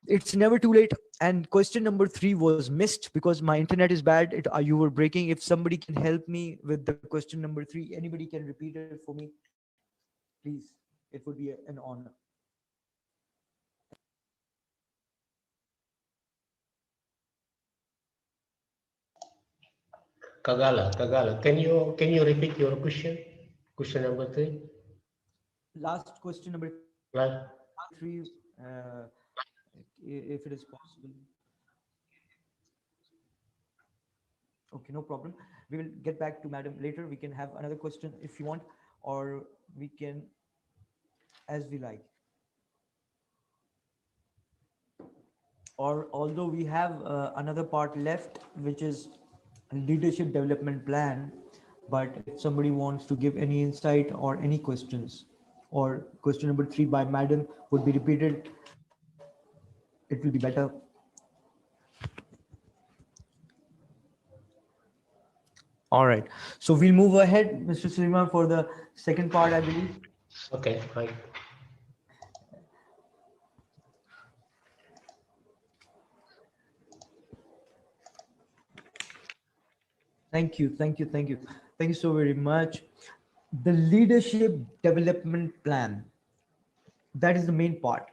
it's never too late. And question number three was missed because my internet is bad. You were breaking. If somebody can help me with the question number three, anybody can repeat it for me, please. It would be an honor. Kagala. Can you repeat your question? Question number three. Last question number three. Right. Uh, if it is possible. Okay, no problem. We will get back to madam later. We can have another question if you want, or we can, as we like. Or although we have another part left, which is leadership development plan, but if somebody wants to give any insight or any questions, or question number three by madam would be repeated, it will be better. All right. So we'll move ahead, Mr. Suleiman, for the second part, I believe. Okay, right. Thank you. Thank you. Thank you. Thank you so very much. The leadership development plan. That is the main part.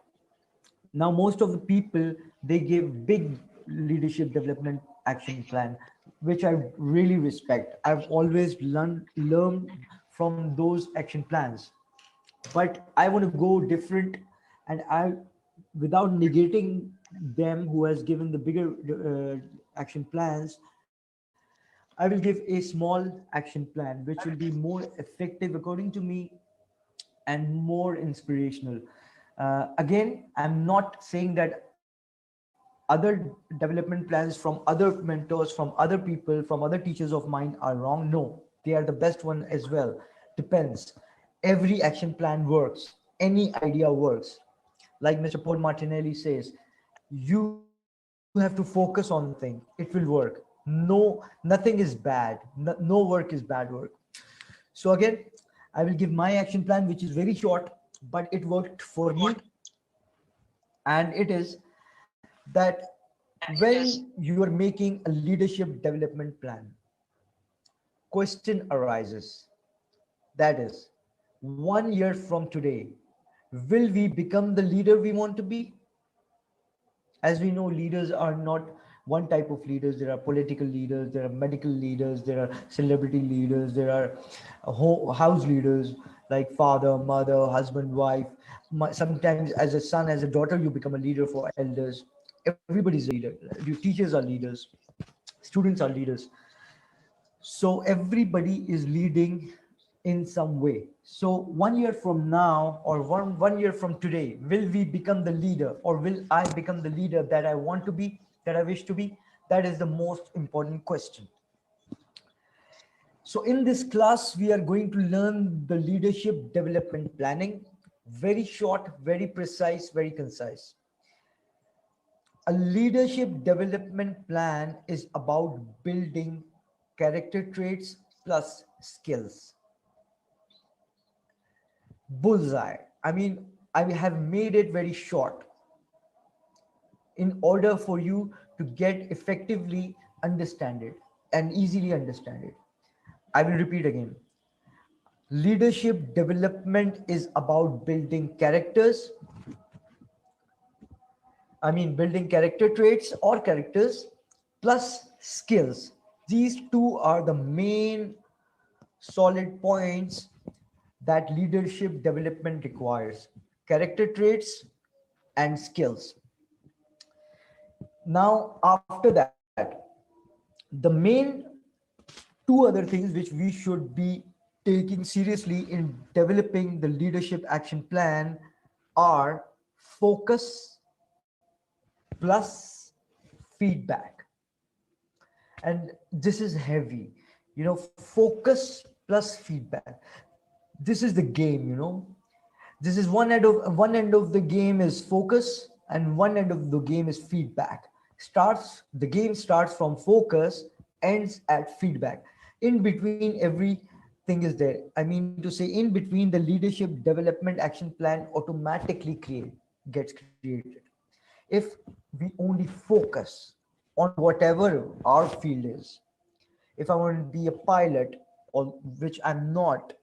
Now, most of the people, they give big leadership development action plan, which I really respect. I've always learned from those action plans, but I want to go different, and I, without negating them who has given the bigger action plans, I will give a small action plan which will be more effective according to me and more inspirational. Again, I'm not saying that other development plans from other mentors, from other people, from other teachers of mine are wrong. No, they are the best one as well. Depends. Every action plan works. Any idea works. Like Mr. Paul Martinelli says, you have to focus on thing. It will work. No, nothing is bad. No work is bad work. So again, I will give my action plan, which is very short, but it worked for me. And it is that when you are making a leadership development plan, question arises. That is, 1 year from today, Will we become the leader we want to be? As we know, leaders are not one type of leaders. There are political leaders, there are medical leaders, there are celebrity leaders, there are house leaders like father, mother, husband, wife. Sometimes as a son, as a daughter, you become a leader for elders. Everybody's a leader. Your teachers are leaders, students are leaders. So everybody is leading in some way. So 1 year from now, or one year from today, will we become the leader, or will I become the leader that I want to be, that I wish to be? That is the most important question. So in this class, we are going to learn the leadership development planning. Very short, very precise, very concise. A leadership development plan is about building character traits plus skills. Bullseye. I mean, I have made it very short in order for you to get effectively understand it and easily understand it. I will repeat again. Leadership development is about building characters. I mean, building character traits or characters plus skills. These two are the main solid points that leadership development requires: character traits and skills. Now, after that, the main two other things which we should be taking seriously in developing the leadership action plan are focus plus feedback. And this is heavy, focus plus feedback. This is the game, this is one end of the game is focus, and one end of the game is feedback. The game starts from focus, ends at feedback. In between, everything is there. I mean to say, in between, the leadership development action plan automatically gets created if we only focus on whatever our field is. If I want to be a pilot, or which I'm not,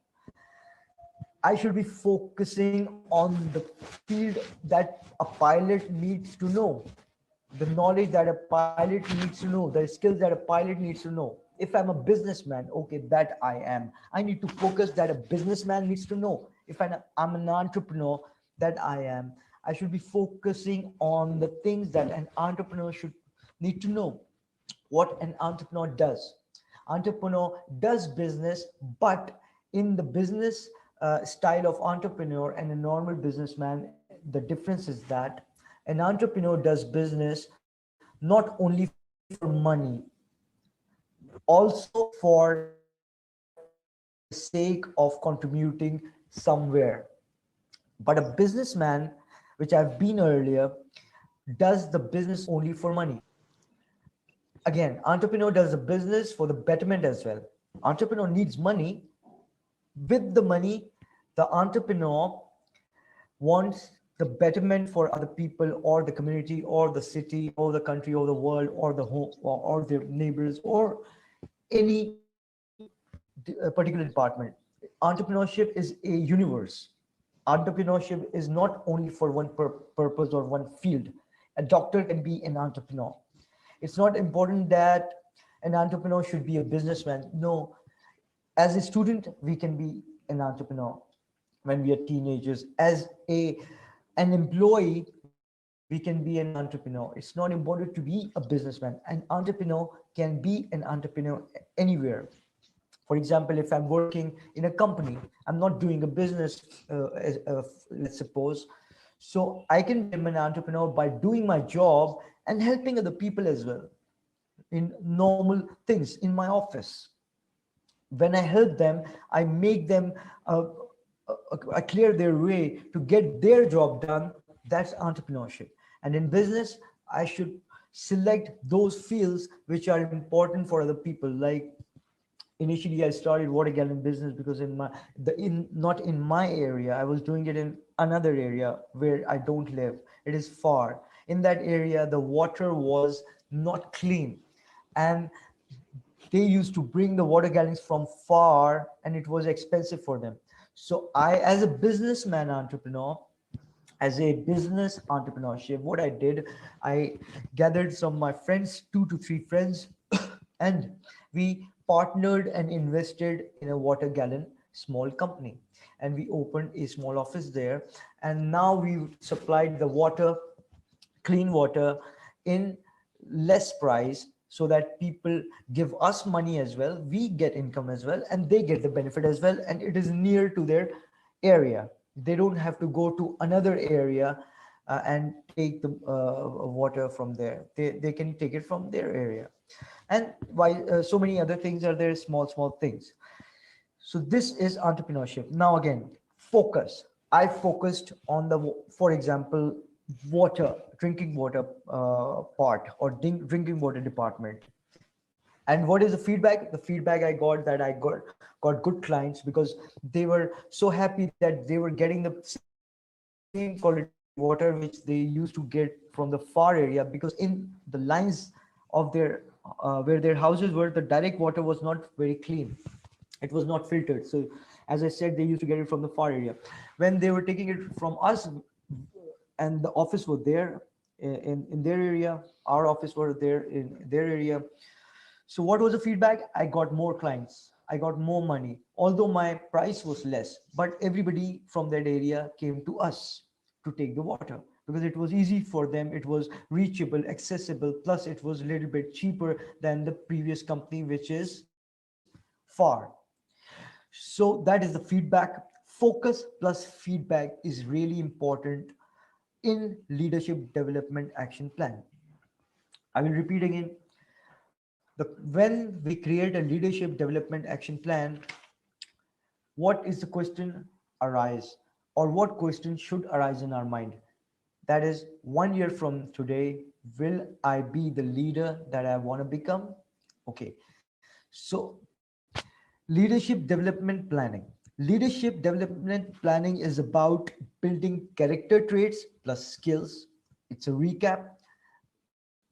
I should be focusing on the field that a pilot needs to know, the knowledge that a pilot needs to know, the skills that a pilot needs to know. If I'm a businessman, okay, that I need to focus that a businessman needs to know. If I'm an entrepreneur, that I should be focusing on the things that an entrepreneur should need to know. What an entrepreneur does. Entrepreneur does business, but in the business style of entrepreneur and a normal businessman, the difference is that an entrepreneur does business not only for money, also for the sake of contributing somewhere. But a businessman, which I've been earlier, does the business only for money. Again, entrepreneur does the business for the betterment as well. Entrepreneur needs money. With the money, the entrepreneur wants the betterment for other people or the community or the city or the country or the world or the home or their neighbors or any particular department. Entrepreneurship is a universe. Entrepreneurship is not only for one purpose or one field. A doctor can be an entrepreneur. It's not important that an entrepreneur should be a businessman. No, as a student, we can be an entrepreneur when we are teenagers. As an employee, we can be an entrepreneur. It's not important to be a businessman. An entrepreneur can be an entrepreneur anywhere. For example, if I'm working in a company, I'm not doing a business, let's suppose. So I can be an entrepreneur by doing my job and helping other people as well in normal things in my office. When I help them, I make them clear their way to get their job done. That's entrepreneurship. And in business, I should select those fields which are important for other people. Like initially, I started water gallon business because not in my area, I was doing it in another area where I don't live. It is far. In that area, the water was not clean, and they used to bring the water gallons from far, and it was expensive for them. So I, as a businessman entrepreneur, as a business entrepreneurship, what I did, I gathered some of my friends, 2 to 3 friends, and we partnered and invested in a water gallon small company. And we opened a small office there. And now we supplied the water, clean water, in less price, so that people give us money as well, we get income as well, and they get the benefit as well, and it is near to their area. They don't have to go to another area and take the water from there. They can take it from their area. And why so many other things are there, small things. So this is entrepreneurship. Now again, focus. I focused on the, for example, water, drinking water part, or drinking water department. And what is the feedback? The feedback I got, that I got good clients, because they were so happy that they were getting the same quality water which they used to get from the far area, because in the lines of their where their houses were, the direct water was not very clean. It was not filtered. So as I said, they used to get it from the far area. When they were taking it from us, and the office was there in their area, our office were there in their area. So what was the feedback? I got more clients, I got more money, although my price was less, but everybody from that area came to us to take the water, because it was easy for them, it was reachable, accessible, plus it was a little bit cheaper than the previous company, which is far. So that is the feedback. Focus plus feedback is really important in leadership development action plan. I will repeat again. When we create a leadership development action plan, what is the question arise, or what question should arise in our mind? That is, 1 year from today, will I be the leader that I want to become? Okay. So leadership development planning. Leadership development planning is about building character traits plus skills. It's a recap.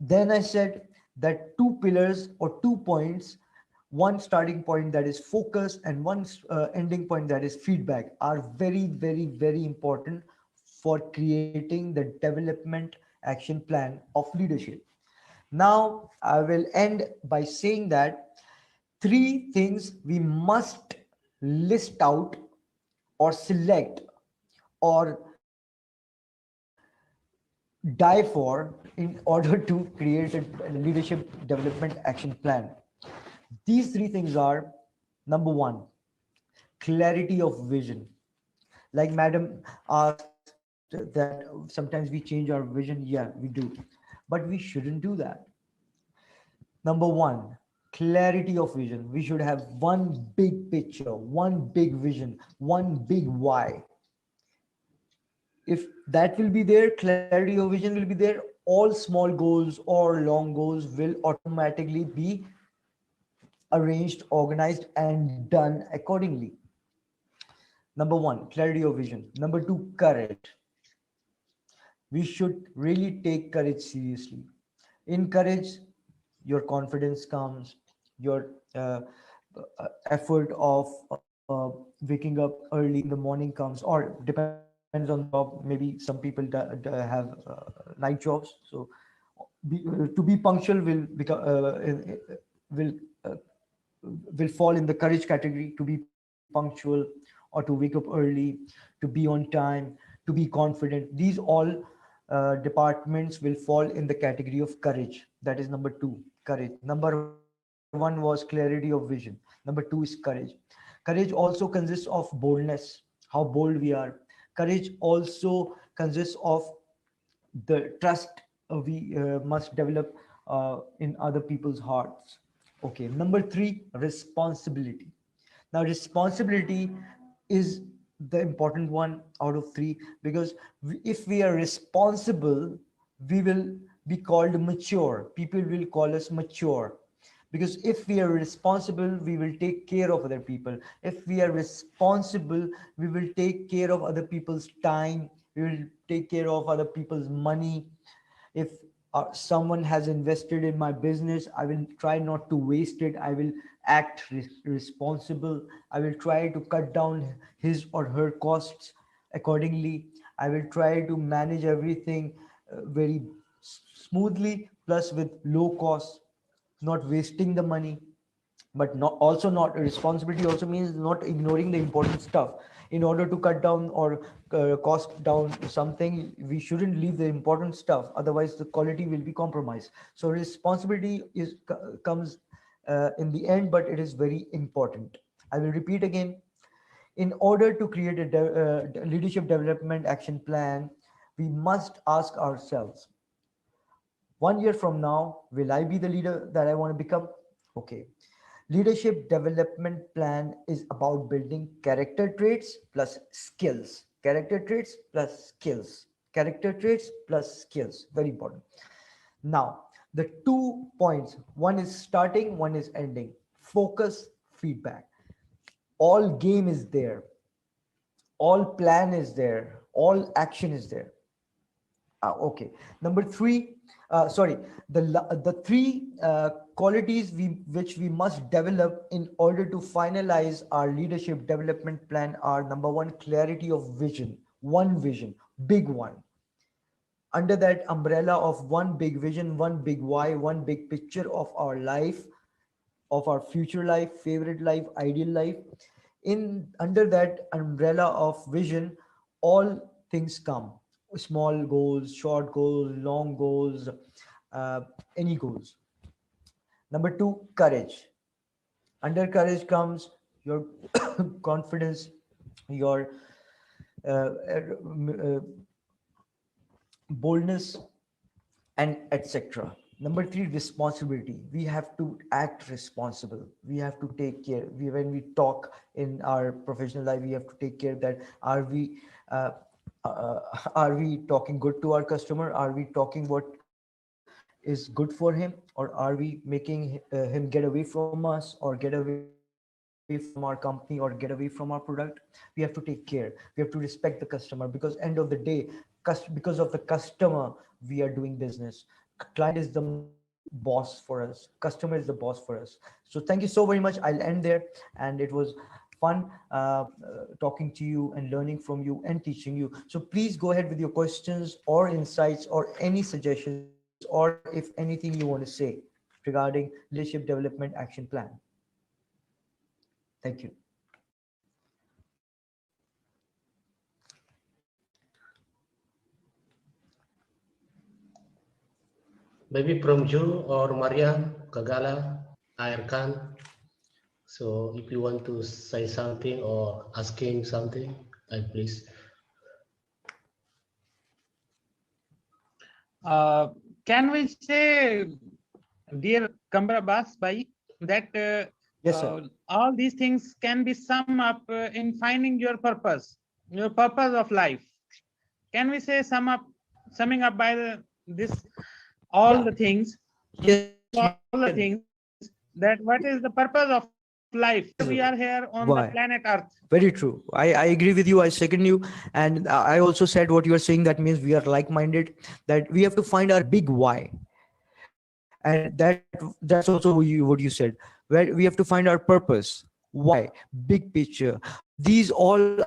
Then I said that 2 pillars or 2 points, one starting point that is focus and one ending point that is feedback, are very important for creating the development action plan of leadership. Now I will end by saying that 3 things we must list out or select or die for in order to create a leadership development action plan. These 3 things are: number one, clarity of vision. Like Madam asked that sometimes we change our vision. Yeah, we do, but we shouldn't do that. Number one, clarity of vision. We should have one big picture, one big vision, one big why. If that will be there, clarity of vision will be there, all small goals or long goals will automatically be arranged, organized, and done accordingly. Number one, clarity of vision. Number two, courage. We should really take courage seriously. In courage, your confidence comes, your effort of waking up early in the morning comes, or depends on the job. Maybe some people have night jobs, so to be punctual will uh, will fall in the courage category. To be punctual, or to wake up early, to be on time, to be confident, these all departments will fall in the category of courage. That is number two, courage. Number one was clarity of vision. Number two is courage. Courage also consists of boldness, how bold we are. Courage also consists of the trust we must develop in other people's hearts. Okay, number three, responsibility. Now, responsibility is the important one out of three, because if we are responsible, we will be called mature. People will call us mature, because if we are responsible, we will take care of other people. If we are responsible, we will take care of other people's time, we will take care of other people's money. If someone has invested in my business, I will try not to waste it. I will act responsible. I will try to cut down his or her costs accordingly. I will try to manage everything very smoothly, plus with low cost, not wasting the money, but not also not responsibility also means not ignoring the important stuff. In order to cut down or cost down something, we shouldn't leave the important stuff, otherwise the quality will be compromised. So responsibility comes in the end, but it is very important. I will repeat again. In order to create a leadership development action plan, we must ask ourselves, 1 year from now, will I be the leader that I want to become? Okay. Leadership development plan is about building character traits plus skills. Character traits plus skills. Character traits plus skills. Very important. Now, the 2 points, one is starting, one is ending. Focus, feedback. All game is there. All plan is there. All action is there. Okay. Number three, sorry, the three qualities which we must develop in order to finalize our leadership development plan are: number one, clarity of vision, one vision, big one. Under that umbrella of one big vision, one big why, one big picture of our life, of our future life, favorite life, ideal life. In under that umbrella of vision, all things come: small goals, short goals, long goals, uh, any goals. Number two, courage. Under courage comes your confidence, your boldness, and etc. Number three, responsibility. We have to act responsible. We have to take care. When we talk in our professional life, we have to take care that uh, uh, are we talking good to our customer? Are we talking what is good for him, or are we making him get away from us, or get away from our company, or get away from our product? We have to take care. We have to respect the customer, because end of the day, because of the customer, we are doing business. Client is the boss for us, customer is the boss for us. So thank you so very much. I'll end there. And it was fun talking to you and learning from you and teaching you. So please go ahead with your questions or insights or any suggestions, or if anything you want to say regarding leadership development action plan. Thank you. Maybe from you or Maria, Kagala, Airkan. So if you want to say something or asking something, please. Can we say, dear Kambar Abbas Bhai, that Yes, sir. all these things can be summed up in finding your purpose of life? Can we say summing up by this all Yeah. the things, Yes, we all can. the things, that what is the purpose of life? We are here on the Why? planet Earth. Very true. I agree with you. I second you. And I also said what you are saying. That means we are like-minded, that we have to find our big why. And that's also what you said, where we have to find our purpose, why, big picture. These all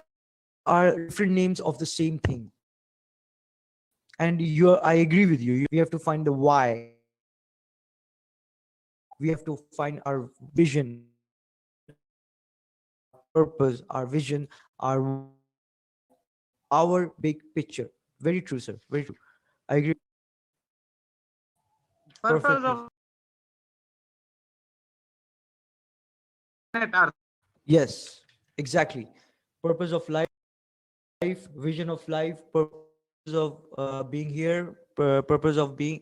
are different names of the same thing. And I agree with you. We have to find the why. We have to find our vision, our purpose, our vision, our our big picture. Very true, sir. Very true. I agree. Purpose Perfectly. of planet Earth. Yes, exactly. Purpose of life, vision of life, purpose of being here, purpose of being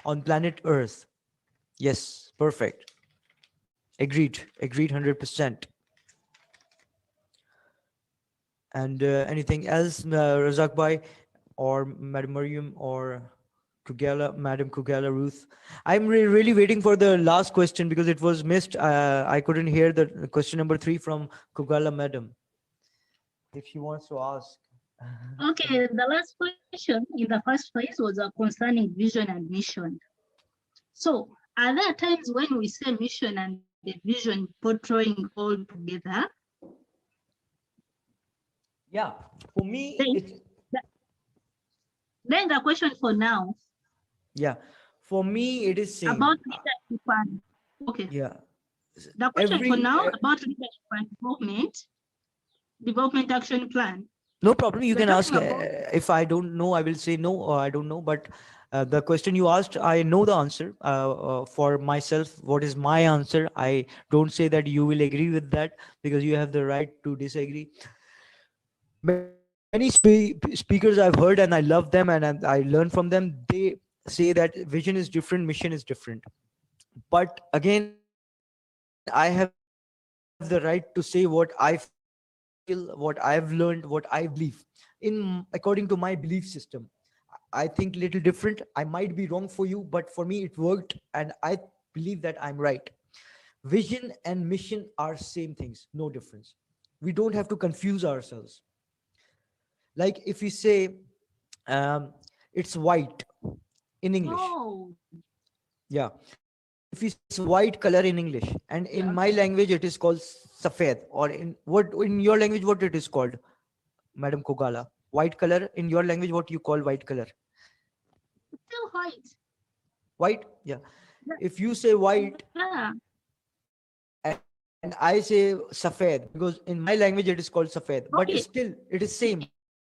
on planet Earth. Yes, perfect. Agreed. Agreed 100%. And anything else, Razak Bhai or Madam Mariam or Kugala, Madam Kugala Ruth? I'm really waiting for the last question because it was missed. I couldn't hear the question number 3 from Kugala Madam. If she wants to ask. Okay, the last question in the first phase was concerning vision and mission. So, are there times when we say mission and the vision portraying all together? Yeah, for me, Then, it's Then the question for now Yeah, for me it is about same. leadership and okay. Yeah, The question for every now about leadership and development action plan. no problem. You We're can ask. talking about If I don't know, I will say no or I don't know. But the question you asked, I know the answer. For myself, what is my answer? I don't say that you will agree with that because you have the right to disagree. Many speakers I've heard and I love them and I learn from them. They say that vision is different, mission is different. But again, I have the right to say what I feel, what I've learned, what I believe in according to my belief system. I think little different. I might be wrong for you, but for me it worked, and I believe that I'm right. Vision and mission are same things, no difference. We don't have to confuse ourselves. Like if we say um, it's white in English. oh Yeah. If we say it's white color in English, and in yeah. my language it is called safed, or in your language what it is called, Madam Kogala? White color in your language, what you call white color? Still white. White, yeah. If you say white Yeah. and I say safed, because in my language it is called safed, but it's still Okay. it is same,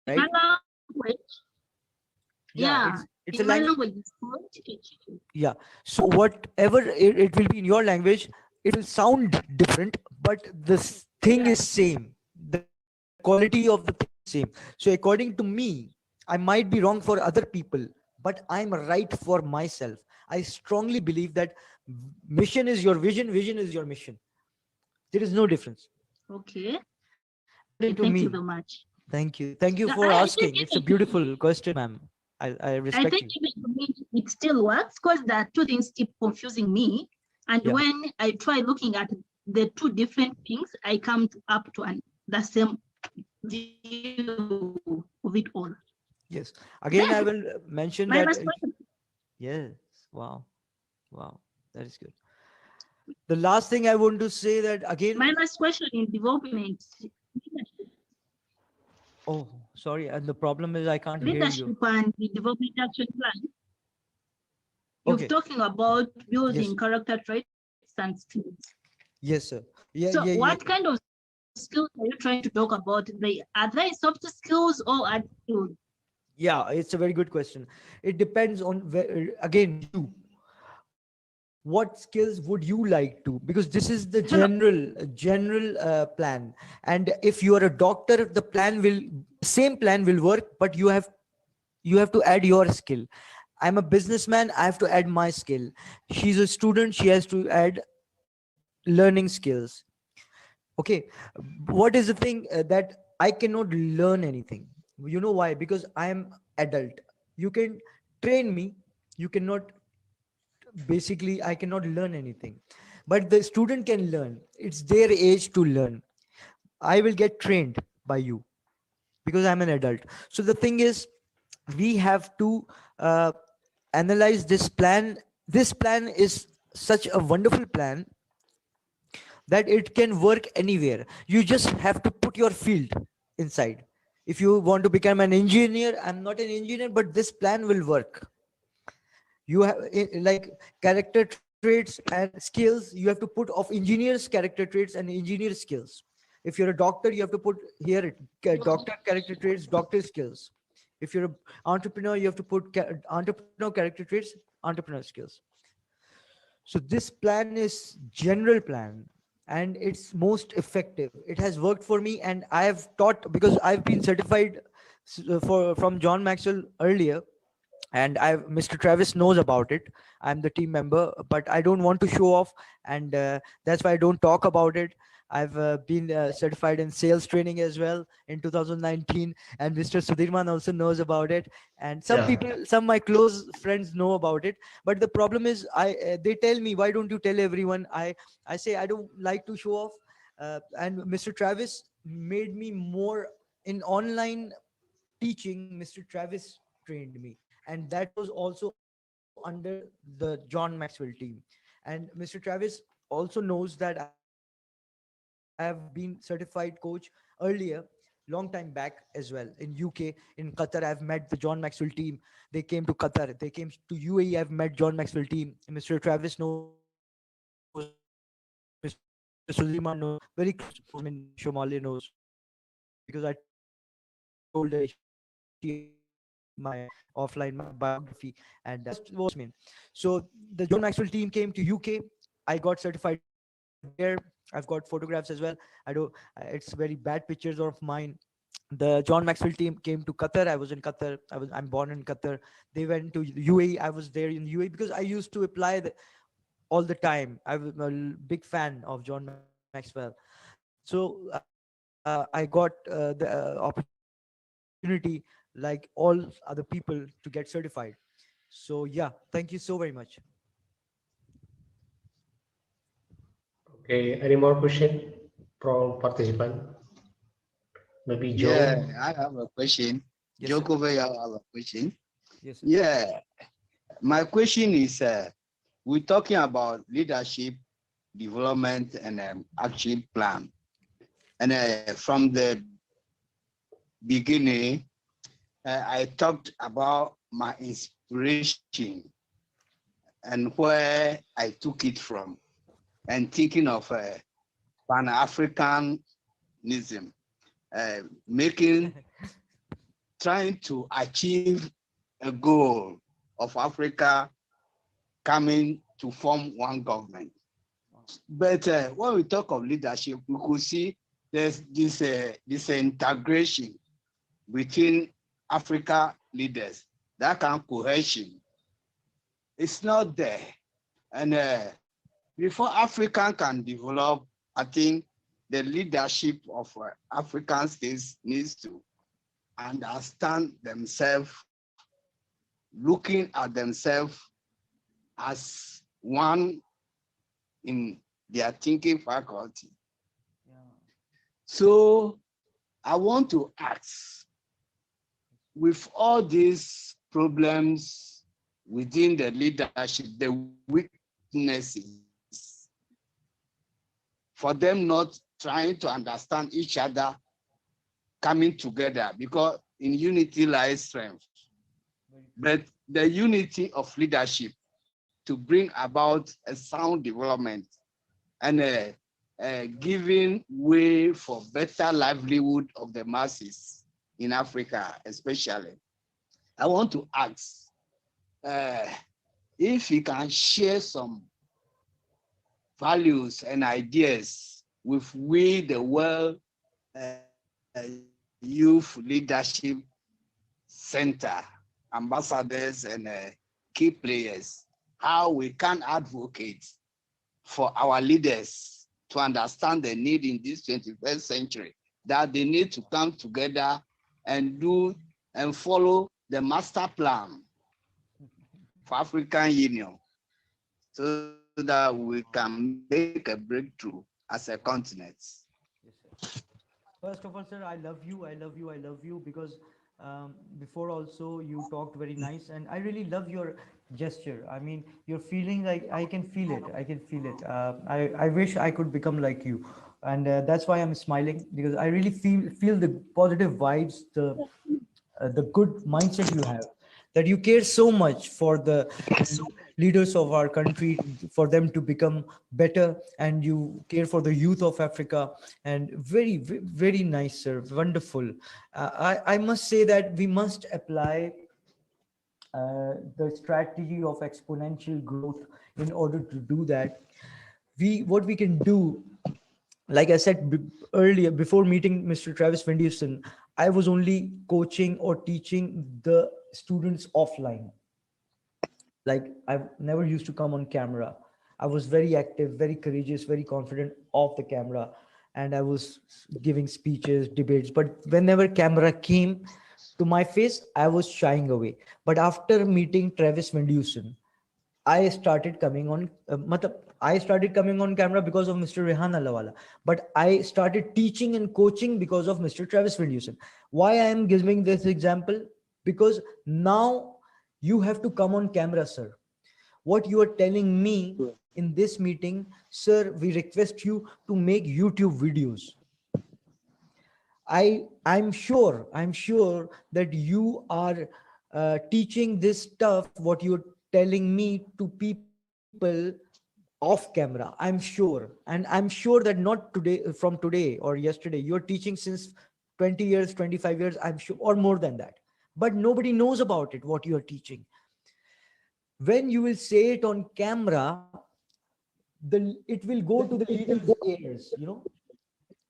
right? In my language, Yeah, yeah. it's a In my language. language, it's called chicken. Yeah. So whatever it will be in your language, it will sound different, but this thing Yeah. is same. The quality of the thing is same. So according to me, I might be wrong for other people, but I'm right for myself. I strongly believe that mission is your vision, vision is your mission. There is no difference. Okay. According to Okay. Thank you me. very much. Thank you. Thank you Yeah, for I think asking. It's a beautiful question, ma'am. I I respect think you. even for me, it still works because there are two things keep confusing me. And Yeah. when I try looking at the two different things, I come up to the same view of it all. Yes. Again, I Then will mention my that. last question, Yes. Wow. Wow. That is good. The last thing I want to say that again. in development, Oh, sorry. And the problem is I can't hear you. leadership and the development action plan, you've Okay. talking about Yes. building character traits and skills. Yes, sir. Yeah. So Yeah. what Yeah. kind of skills are you trying to talk about? Are they soft skills or are skills? Yeah. It's a very good question. It depends on again you. What skills would you like to? Because this is the Hello. general plan. And if you are a doctor, the plan will same plan will work, but you have to add your skill. I'm a businessman, I have to add my skill. She's a student, she has to add learning skills. Okay. What is the thing that I cannot learn anything? You know why? Because I am adult. You can train me, you cannot, basically I cannot learn anything, but the student can learn. It's their age to learn. I will get trained by you because I'm an adult. So the thing is, we have to uh, analyze this plan. This plan is such a wonderful plan that it can work anywhere. You just have to put your field inside. If you want to become an engineer, I'm not an engineer, but this plan will work. You have like character traits and skills, you have to put of engineers character traits and engineer skills. If you're a doctor, you have to put here doctor character traits, doctor skills. If you're an entrepreneur, you have to put entrepreneur character traits, entrepreneur skills. So this plan is general plan, and it's most effective. It has worked for me, and I have taught because I've been certified for from John Maxwell earlier, and Mr. Travis knows about it. I'm the team member, but I don't want to show off, and that's why I don't talk about it. I've been certified in sales training as well in 2019, and Mr. Sudhirman also knows about it. And some Yeah. people, some of my close friends know about it. But the problem is, they tell me, why don't you tell everyone? I say I don't like to show off. And Mr. Travis made me more in online teaching. Mr. Travis trained me, and that was also under the John Maxwell team. And Mr. Travis also knows that I have been certified coach earlier, and long time back as well in UK, in Qatar. I've met the John Maxwell team. They came to Qatar. They came to UAE. I've met John Maxwell team. Mr. Travis knows me. Mr. Suleiman knows very close. Osman Shomali knows because I told she has read my offline my biography, and so the John Maxwell team came to UK. I got certified there. I've got photographs as well. I do. It's very bad pictures of mine. The John Maxwell team came to Qatar. I was in Qatar. I'm born in Qatar. They went to UAE. I was there in UAE because I used to apply all the time. I'm a big fan of John Maxwell. So I got the opportunity, like all other people, to get certified. So yeah, thank you so very much. Okay, any more question from participant? Maybe Yeah, Joe. I have a question. Yes, sir. Joko, I have a question. Yes, sir. Yeah, my question is, we're talking about leadership, development, and action plan. And from the beginning, I talked about my inspiration and where I took it from, and thinking of Pan-Africanism, making, trying to achieve a goal of Africa coming to form one government. But when we talk of leadership, we could see there's this integration between Africa leaders. That kind of cohesion, it's not there. And before Africa can develop, I think the leadership of African states needs to understand themselves, looking at themselves as one in their thinking faculty. So I want to ask, with all these problems within the leadership, the weaknesses, for them not trying to understand each other, coming together, because in unity lies strength. But the unity of leadership to bring about a sound development and giving way for better livelihood of the masses in Africa, especially. I want to ask if you can share some values and ideas with we, the World Youth Leadership Center, ambassadors and key players, how we can advocate for our leaders to understand the need in this 21st century, that they need to come together and do and follow the master plan for African Union so that we can make a breakthrough as a continent. Yes, sir. First of all, sir, I love you. I love you. I love you because before also you talked very nice, and I really love your gesture. I mean, your feeling, like I can feel it. I can feel it. I wish I could become like you, and that's why I'm smiling, because I really feel the positive vibes, the good mindset you have, that you care so much for the leaders of our country, for them to become better, and you care for the youth of Africa. And very nice, sir. Wonderful. I must say that we must apply the strategy of exponential growth in order to do that. What we can do, like I said earlier, before meeting Mr. Travis Venduson, I was only coaching or teaching the students offline. Like, I've never used to come on camera. I was very active, very courageous, very confident off the camera, and I was giving speeches, debates. But whenever camera came to my face, I was shying away. But after meeting Travis Venduson, I started coming on. I started coming on camera because of Mr. Rehan Alawala, but I started teaching and coaching because of Mr. Travis Venduson. Why I am giving this example? Because now you have to come on camera, sir. What you are telling me in this meeting, sir, we request you to make YouTube videos. I'm sure that you are teaching this stuff, what you're telling me, to people off camera. I'm sure. And I'm sure that not today, from today or yesterday, you're teaching since 20 years, 25 years, I'm sure, or more than that. But nobody knows about it, what you're teaching. When you will say it on camera, it will go to the leaders' ears,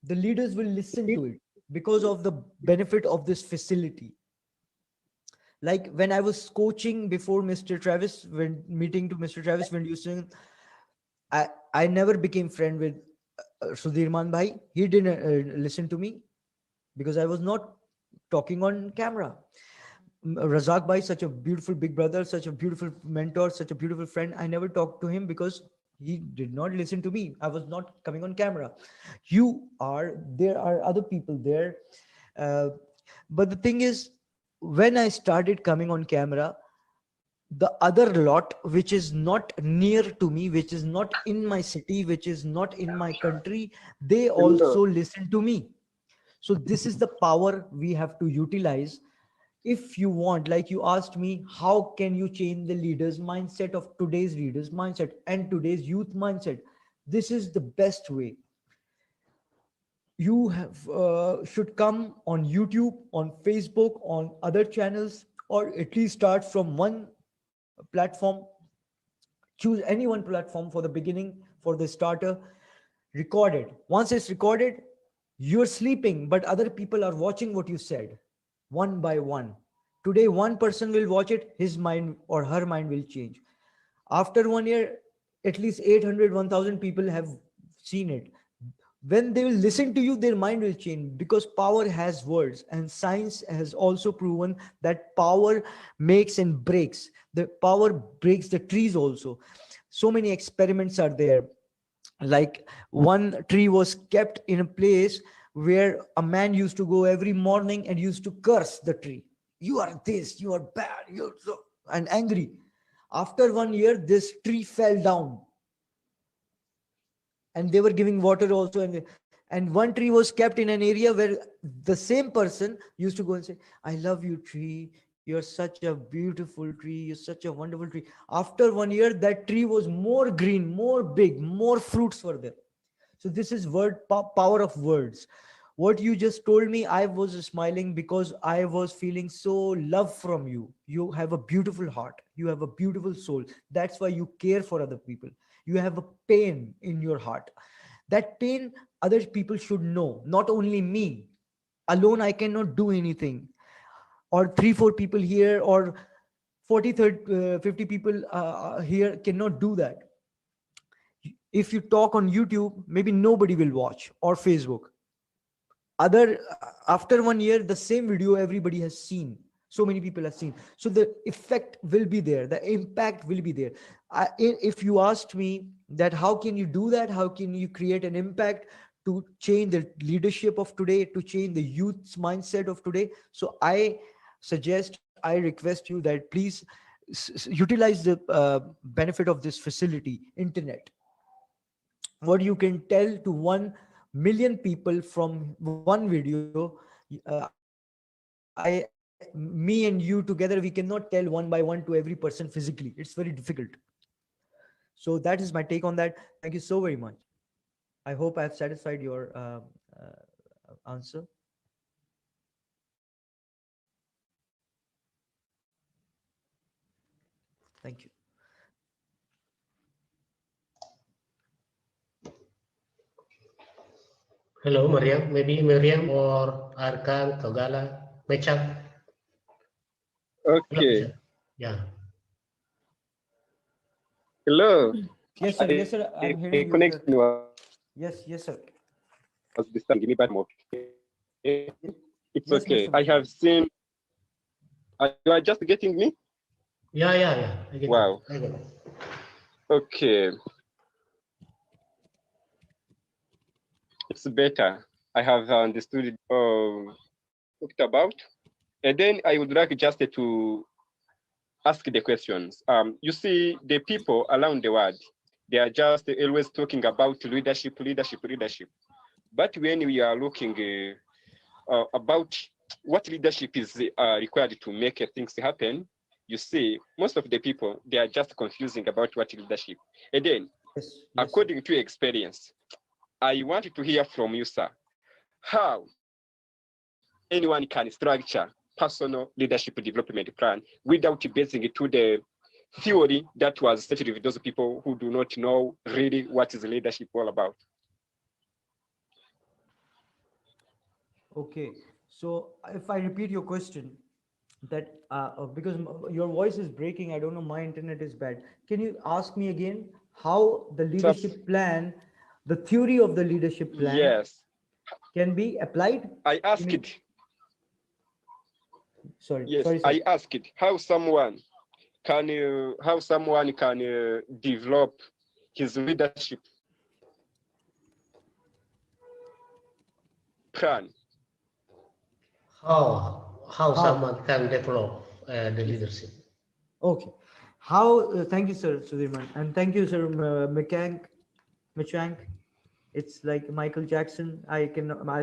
the leaders will listen to it because of the benefit of this facility. Like when I was coaching before Mr. Travis, when meeting to Mr. Travis, when you saying, I never became friend with Sudhirman Bhai. He didn't listen to me because I was not talking on camera. Razak Bhai, such a beautiful big brother, such a beautiful mentor, such a beautiful friend. I never talked to him because he did not listen to me. I was not coming on camera. There are other people there. Uh, but the thing is, when I started coming on camera, the other lot, which is not near to me, which is not in my city, which is not in my country, they also listen to me. So this is the power we have to utilize. If you want, like you asked me, how can you change the leaders mindset of today's leaders mindset and today's youth mindset? This is the best way. You have should come on YouTube, on Facebook, on other channels, or at least start from one platform. Choose any one platform for the beginning, for the starter. Record it. Once it's recorded, you're sleeping, but other people are watching what you said, one by one. Today, one person will watch it, his mind or her mind will change. After 1 year, at least 800, 1000 people have seen it. When they will listen to you, their mind will change, because power has words, and science has also proven that power makes and breaks. The power breaks the trees also. So many experiments are there. Like one tree was kept in a place where a man used to go every morning and used to curse the tree. You are this, you are bad, you're so, and angry. After 1 year, this tree fell down, and they were giving water also. And one tree was kept in an area where the same person used to go and say, I love you, tree. You're such a beautiful tree. You're such a wonderful tree. After 1 year, that tree was more green, more big, more fruits were there. So this is power of words. What you just told me, I was smiling because I was feeling so love from you. You have a beautiful heart, you have a beautiful soul. That's why you care for other people. You have a pain in your heart. That pain other people should know, not only me. Alone I cannot do anything, or 3 4 people here, or 40 30 50 people here cannot do that. If you talk on YouTube, maybe nobody will watch, or Facebook. Other After 1 year, the same video everybody has seen, so many people have seen, so the effect will be there, the impact will be there. If you asked me that how can you do that, how can you create an impact to change the leadership of today, to change the youth's mindset of today, so I request you that please utilize the benefit of this facility, internet. What you can tell to 1 million people from one video, me and you together, we cannot tell one by one to every person physically. It's very difficult. So that is my take on that. Thank you so very much. I hope I have satisfied your answer. Thank you. Hello, Miriam. Maybe Miriam or Arkan, Togala, Mechak. Hello, Okay. Mechak. Yeah. Hello. Yes, sir. Yes, sir. I'm My hearing you. connection was Yes, yes, sir. disturbing. Give me back more. Okay. It's Yes, okay. Mr. I Mukherjee. have seen. You are just getting me? Yeah. I get it. Wow. I get it. Okay. It's better. I have understood it talked about. And then I would like just to ask the questions. You see, the people around the world, they are just always talking about leadership. But when we are looking about what leadership is required to make things happen, you see, most of the people, they are just confusing about what leadership. And then, Yes, yes, according to experience, I want to hear from you, sir, how anyone can structure personal leadership development plan without basing it to the theory that was stated with those people who do not know really what is leadership all about. Okay, so if I repeat your question, that because your voice is breaking, I don't know, my internet is bad. Can you ask me again how the leadership plan, the theory of the leadership plan Yes, can be applied? I asked. Sorry, Yes, sorry, sir. I asked how someone can develop his leadership plan. How How? someone can develop the Yes. leadership. Okay. How? Thank you, sir, Sudhirman, and thank you, sir, Michank. It's like Michael Jackson.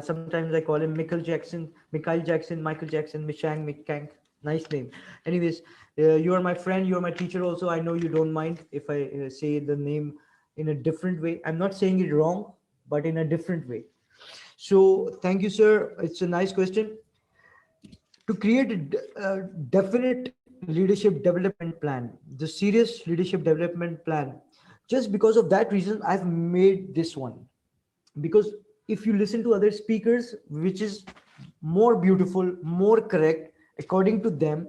Sometimes I call him Michael Jackson, Michank. Nice name. Anyways, you are my friend. You are my teacher. Also, I know you don't mind if I say the name in a different way. I'm not saying it wrong, but in a different way. So, thank you, sir. It's a nice question. To create a definite leadership development plan, the serious leadership development plan, just because of that reason I've made this one. Because if you listen to other speakers, which is more beautiful, more correct according to them,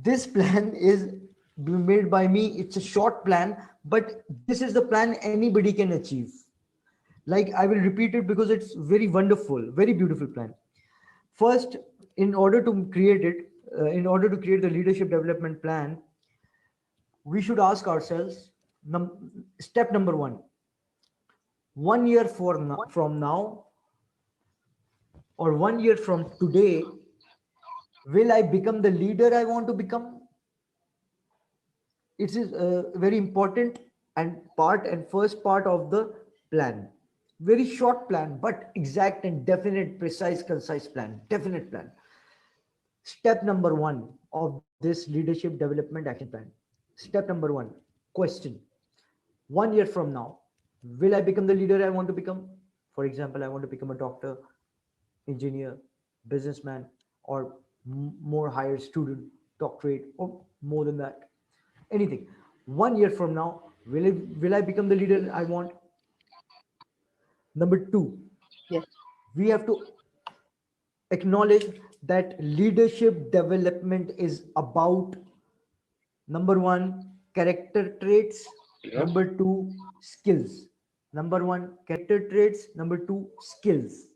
this plan is made by me. It's a short plan, but this is the plan anybody can achieve. Like, I will repeat it because it's very wonderful, very beautiful plan. First, in order to create it, in order to create the leadership development plan, we should ask ourselves, step number one, 1 year from now, or 1 year from today, will I become the leader I want to become? It is very important and first part of the plan. Very short plan, but exact and definite, precise, concise plan, definite plan. Step number one of this leadership development action plan. Step number one, question. 1 year from now, will I become the leader I want to become? For example, I want to become a doctor, engineer, businessman, or more higher student, doctorate, or more than that. Anything. 1 year from now, will I become the leader I want? Number two, Yes. we have to acknowledge that leadership development is about, number one, character traits, Yeah. number two, skills. Number one, character traits, number two, skills.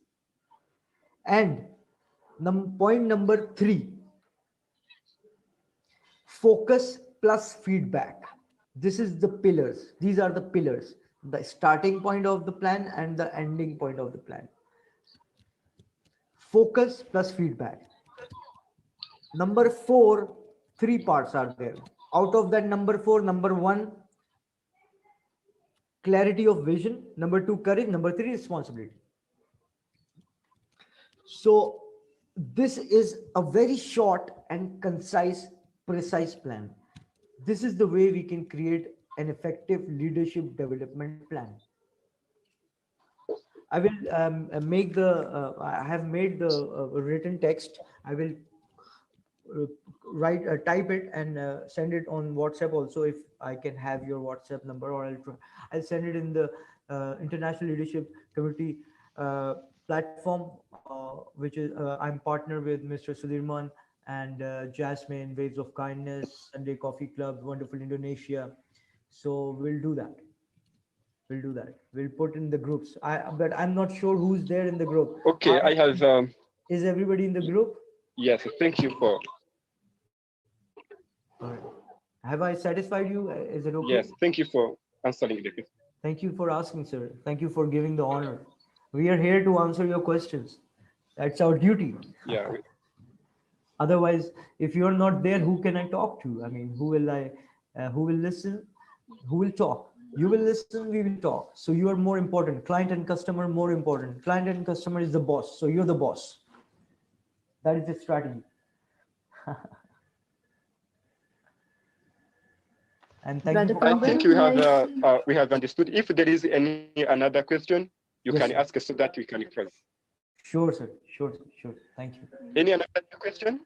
And point number three, focus plus feedback. This is the pillars. These are the pillars, the starting point of the plan and the ending point of the plan. Focus plus feedback. Number four, three parts are there. Out of that number four, number one, clarity of vision. Number two, courage. Number three, responsibility. So this is a very short and concise, precise plan. This is the way we can create an effective leadership development plan. I will make the, I have made the written text. I will type it and send it on WhatsApp also, if I can have your WhatsApp number, or I'll send it in the International Leadership Committee platform, which is I'm partner with Mr. Sudirman and Jasmine, Waves of Kindness, Sunday Coffee Club, Wonderful Indonesia. So we'll do that. We'll do that. We'll put in the groups. But I'm not sure who's there in the group. Okay, I have. Is everybody in the group? Yes, thank you for. All right. Have I satisfied you? Is it okay? Yes, thank you for answering the question. Thank you for asking, sir. Thank you for giving the honor. We are here to answer your questions. That's our duty. Yeah. Otherwise, if you're not there, who can I talk to? I mean, who will listen? Who will talk? You will listen, we will talk. So you are more important. Client and customer more important. Client and customer is the boss. So you're the boss. That is the strategy. And thank you Brother for I coming. think Kambar, may I we have understood. If there is any another question, you Yes, can sir. ask us so that we can close. Sure, sir. Sure, sure. Thank you. Any another question?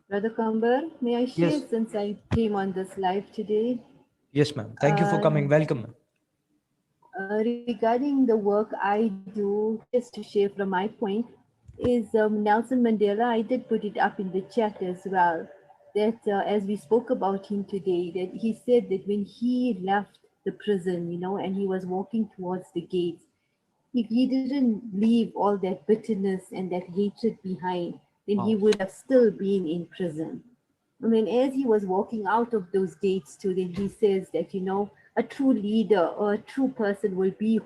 Brother Kambar, may I share Yes. since I came on this live today? Yes, ma'am. Thank you for Uh, coming. Welcome, ma'am. Regarding the work I do, just to share from my point, is Nelson Mandela. I did put it up in the chat as well. That as we spoke about him today, that he said that when he left the prison, and he was walking towards the gates, if he didn't leave all that bitterness and that hatred behind, then he Wow. would have still been in prison. I mean, as he was walking out of those gates too, then he says that, a true leader or a true person will be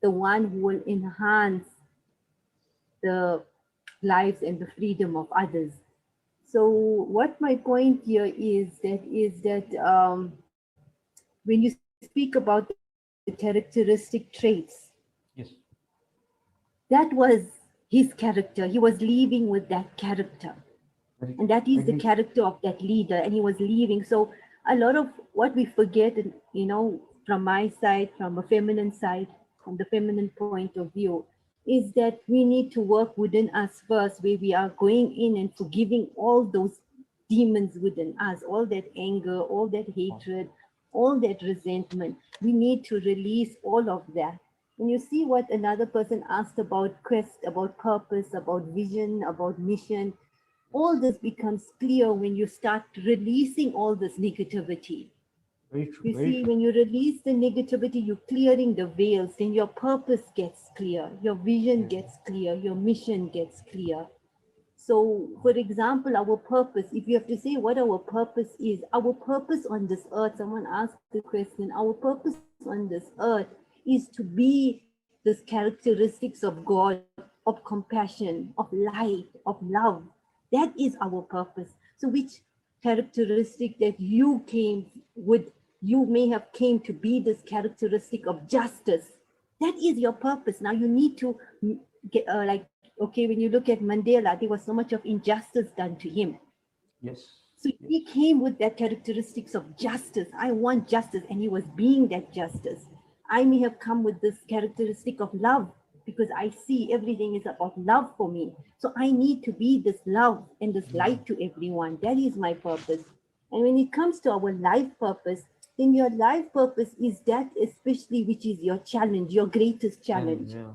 the one who will enhance the lives and the freedom of others. So what my point here is that when you speak about the characteristic traits, Yes. that was his character. He was leaving with that character. Very And that is the agree. character of that leader, and he was leaving. So a lot of what we forget, from my side, from a feminine side, from the feminine point of view, is that we need to work within us first, where we are going in and forgiving all those demons within us, all that anger, all that hatred, all that resentment. We need to release all of that. When you see what another person asked about quest, about purpose, about vision, about mission, all this becomes clear when you start releasing all this negativity. Very true. You Very see, true. when you release the negativity, you're clearing the veils, then your purpose gets clear, your vision gets clear, your mission gets clear. So, for example, our purpose, if you have to say what our purpose on this earth, someone asked the question, our purpose on this earth is to be this characteristics of God, of compassion, of light, of love. That is our purpose. So, which characteristic that you came with, you may have came to be this characteristic of justice. That is your purpose. Now you need to get, okay, when you look at Mandela, there was so much of injustice done to him. Yes. So he came with that characteristics of justice. I want justice, and he was being that justice. I may have come with this characteristic of love because I see everything is about love for me. So I need to be this love and this light to everyone. That is my purpose. And when it comes to our life purpose, then your life purpose is that especially which is your challenge, your greatest challenge. Yeah.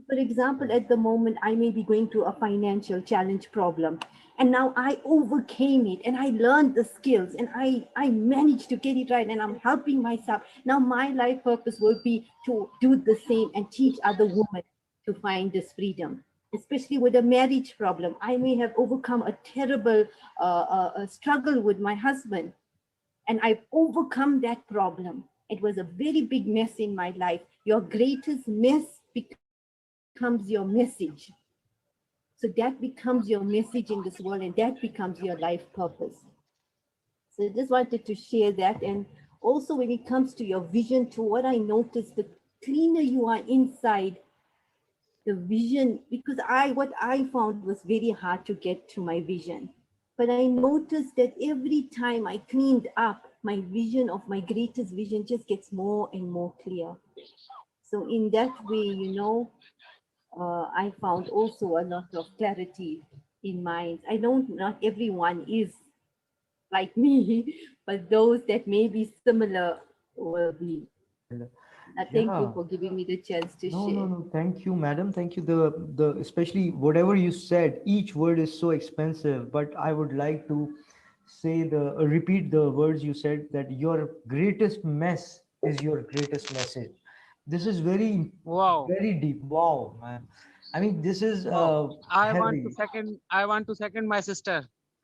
For example, at the moment, I may be going through a financial challenge problem. And now I overcame it and I learned the skills and I managed to get it right and I'm helping myself. Now my life purpose will be to do the same and teach other women to find this freedom. Especially with a marriage problem, I may have overcome a terrible struggle with my husband, and I've overcome that problem. It was a very big mess in my life. Your greatest mess becomes your message. So that becomes your message in this world, and that becomes your life purpose. So I just wanted to share that. And also when it comes to your vision, to what I noticed, the cleaner you are inside, the vision, because what I found was very hard to get to my vision. But I noticed that every time I cleaned up, my vision of my greatest vision just gets more and more clear. So in that way, I found also a lot of clarity in minds. I know not everyone is like me, but those that may be similar will be. Thank you Yeah. for giving me the chance to No, no, share. no. Thank you, madam. Thank you. The especially whatever you said, each word is so expensive. But I would like to say repeat the words you said, that your greatest mess is your greatest message. This is very, Wow. very deep. Wow, man. I mean, this is Wow. heavy. I want to second my sister.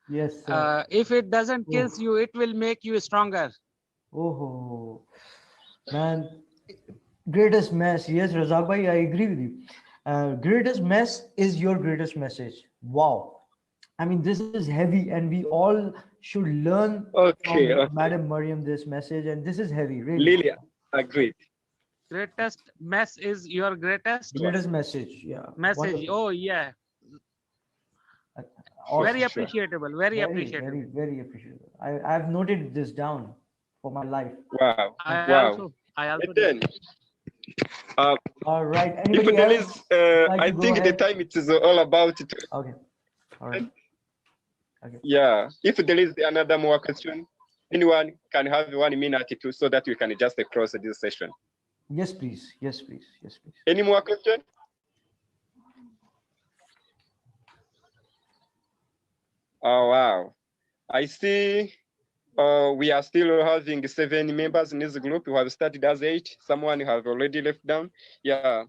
Yes. If it doesn't Oh, kills you, it will make you stronger. oh, man. Greatest mess. Yes, Razak bhai, I agree with you. Greatest mess is your greatest message. Wow. I mean, this is heavy, and we all should learn Okay, from okay. Madam Mariam this message, and this is heavy, really. Lily, agreed. Greatest mess is your greatest Greatest message. Yeah. message. Wonderful. Oh yeah, Awesome. very Sure. appreciable. Very appreciable. Very appreciable. I've noted this down for my life. Wow. I Wow. also I also And did. then, uh, All right. if Anybody there else is, would like I to go think the ahead? time it is all about it. Okay. All right. Okay. Yeah. If there is another more question, anyone can have 1 minute to so that we can just close this session. Yes, please. Yes, please. Yes, please. Any more question? Oh wow. I see we are still having 7 members in this group. We have started as 8. Someone have already left down. Yeah.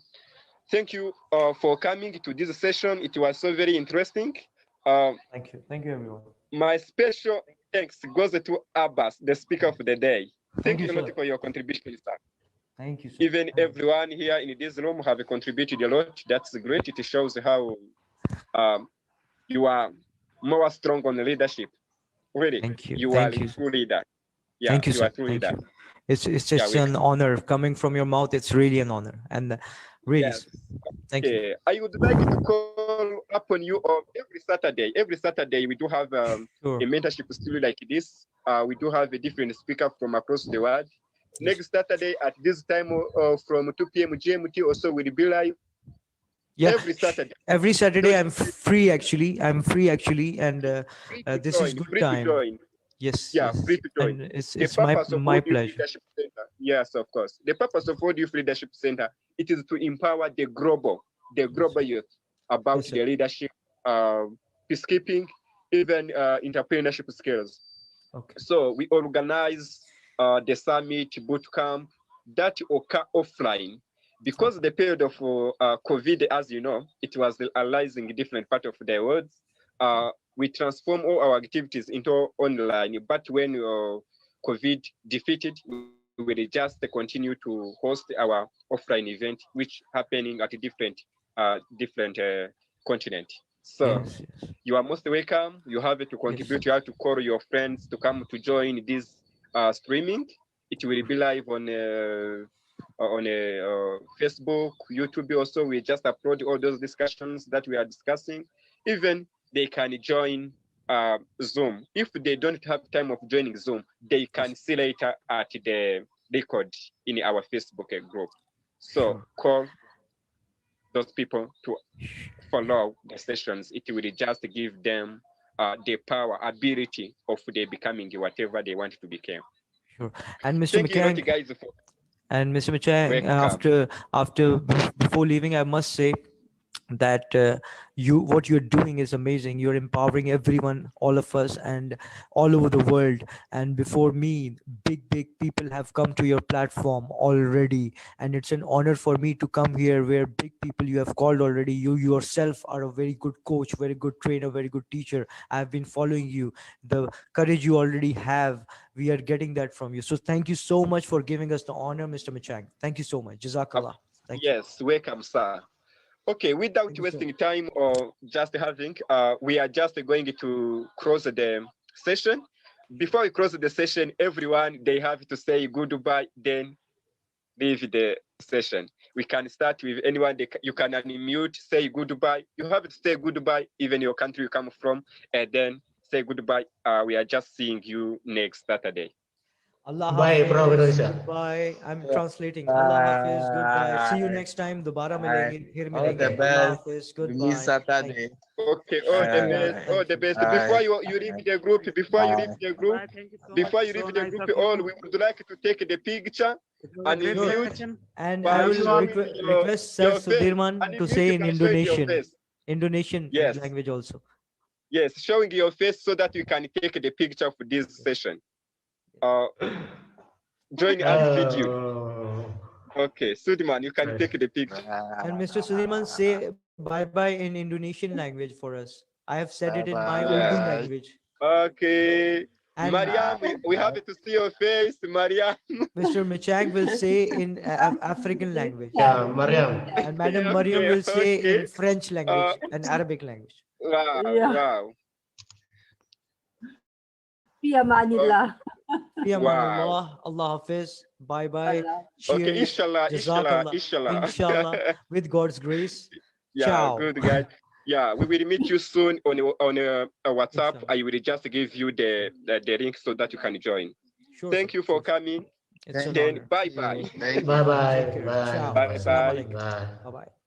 Thank you for coming to this session. It was so very interesting. Thank you. Thank you, everyone. My special thanks goes to Abbas, the speaker of the day. Thank Thank you, you a lot sir. for your contribution, sir. Thank you, sir. Even Thank you. everyone here in this room have contributed a lot. That's great. It shows how you are more strong on leadership. Really, Thank you. you Thank are you. a true leader. Yeah, Thank you, you are sir. a true Thank leader. you. It's Yeah, just an honor coming from your mouth. It's really an honor, and really, Yes. thank you. Okay. I would like to call upon you every Saturday. Every Saturday we do have Sure. a mentorship studio like this. We do have a different speaker from across the world. Yes. Next Saturday at this time from 2 p.m. GMT also will be live. Yeah. Every Saturday. Every Saturday, Don't I'm free actually. I'm free actually, and free to this is join, good free to time. join. Yes. Yeah, Yes. free to join. And it's The my purpose of my World Youth pleasure. Leadership Center, yes, of course. The purpose of World Youth Leadership Center, it is to empower the global youth about Yes, sir. the leadership, peacekeeping, even entrepreneurship skills. Okay. So we organize the summit, boot camp that occur offline because the period of COVID, as you know, it was arising in different parts of the world. We transform all our activities into online, but when COVID defeated, we will just continue to host our offline event, which happening at a different continent. So Yes. Yes. you are most welcome. You have to contribute. Yes. You have to call your friends to come to join this streaming. It will be live on Facebook, YouTube. Also, we just upload all those discussions that we are discussing. Even they can join Zoom. If they don't have time of joining Zoom, they can see later at the record in our Facebook group. So Sure. call those people to follow the sessions. It will just give them the power, ability of they becoming whatever they want to become. Sure. And Mr. Thank you a lot, McCann, guys. and Mr. Machang, Welcome. before leaving, I must say that what you're doing is amazing. You're empowering everyone, all of us, and all over the world. And before me, big people have come to your platform already, and it's an honor for me to come here where big people you have called already. You yourself are a very good coach, very good trainer, very good teacher. I've been following you. The courage you already have, we are getting that from you. So thank you so much for giving us the honor, Mr. Machang. Thank you so much. Jazakallah. Thank you. Yes, welcome, sir. Okay, without Thank you, sir. wasting time or just having, we are just going to close the session. Before we close the session, everyone, they have to say goodbye, then leave the session. We can start with anyone. You can unmute, say goodbye. You have to say goodbye, even your country you come from, and then say goodbye. We are just seeing you next Saturday. Allah Bye, Hafiz. from Indonesia. Goodbye. I'm translating. Allah Hafiz. Goodbye. See you next time. Dobara milenge. Phir All the milenge. Allah best. Hafiz. We Goodbye. miss Saturday. Okay, all the best, all the best. Before you leave the group, Bye. Thank you so before much. you leave So the nice group, of all you. we would like to take the picture It was a and great mute. discussion. And But I will showing request Sir your face. Sudirman And to mute say in and showing your Indonesian. face. Indonesian Yes. language also. Yes, showing your face so that we can take the picture of this session. Join us video. Okay, Sudirman, you can take the picture. And Mr. Sudirman, say bye-bye in Indonesian language for us. I have said it in my Urdu Yes. language. Okay. And Mariam, we have to see your face, Mariam. Mr. Michang will say in African language. Yeah, Mariam. And Madam Okay, Mariam will say okay. in French language and Arabic language. Wow, Yeah. wow. Fi amanillah. Fi Wow. amanullah. Allah Hafiz. Bye bye. Allah. Cheers. Okay, inshallah, inshallah, Jazakallah. inshallah. Inshallah. With God's grace. Yeah, Ciao. good guys. Yeah, we will meet you soon on WhatsApp. Inshallah. I will just give you the link so that you can join. Sure, Thank sir. you for Sure, sir. coming. It's an Then honor. bye bye. Thank you. Bye bye. Take care. Bye. Ciao. Bye Assalamu bye. alaikum. Bye. Bye bye.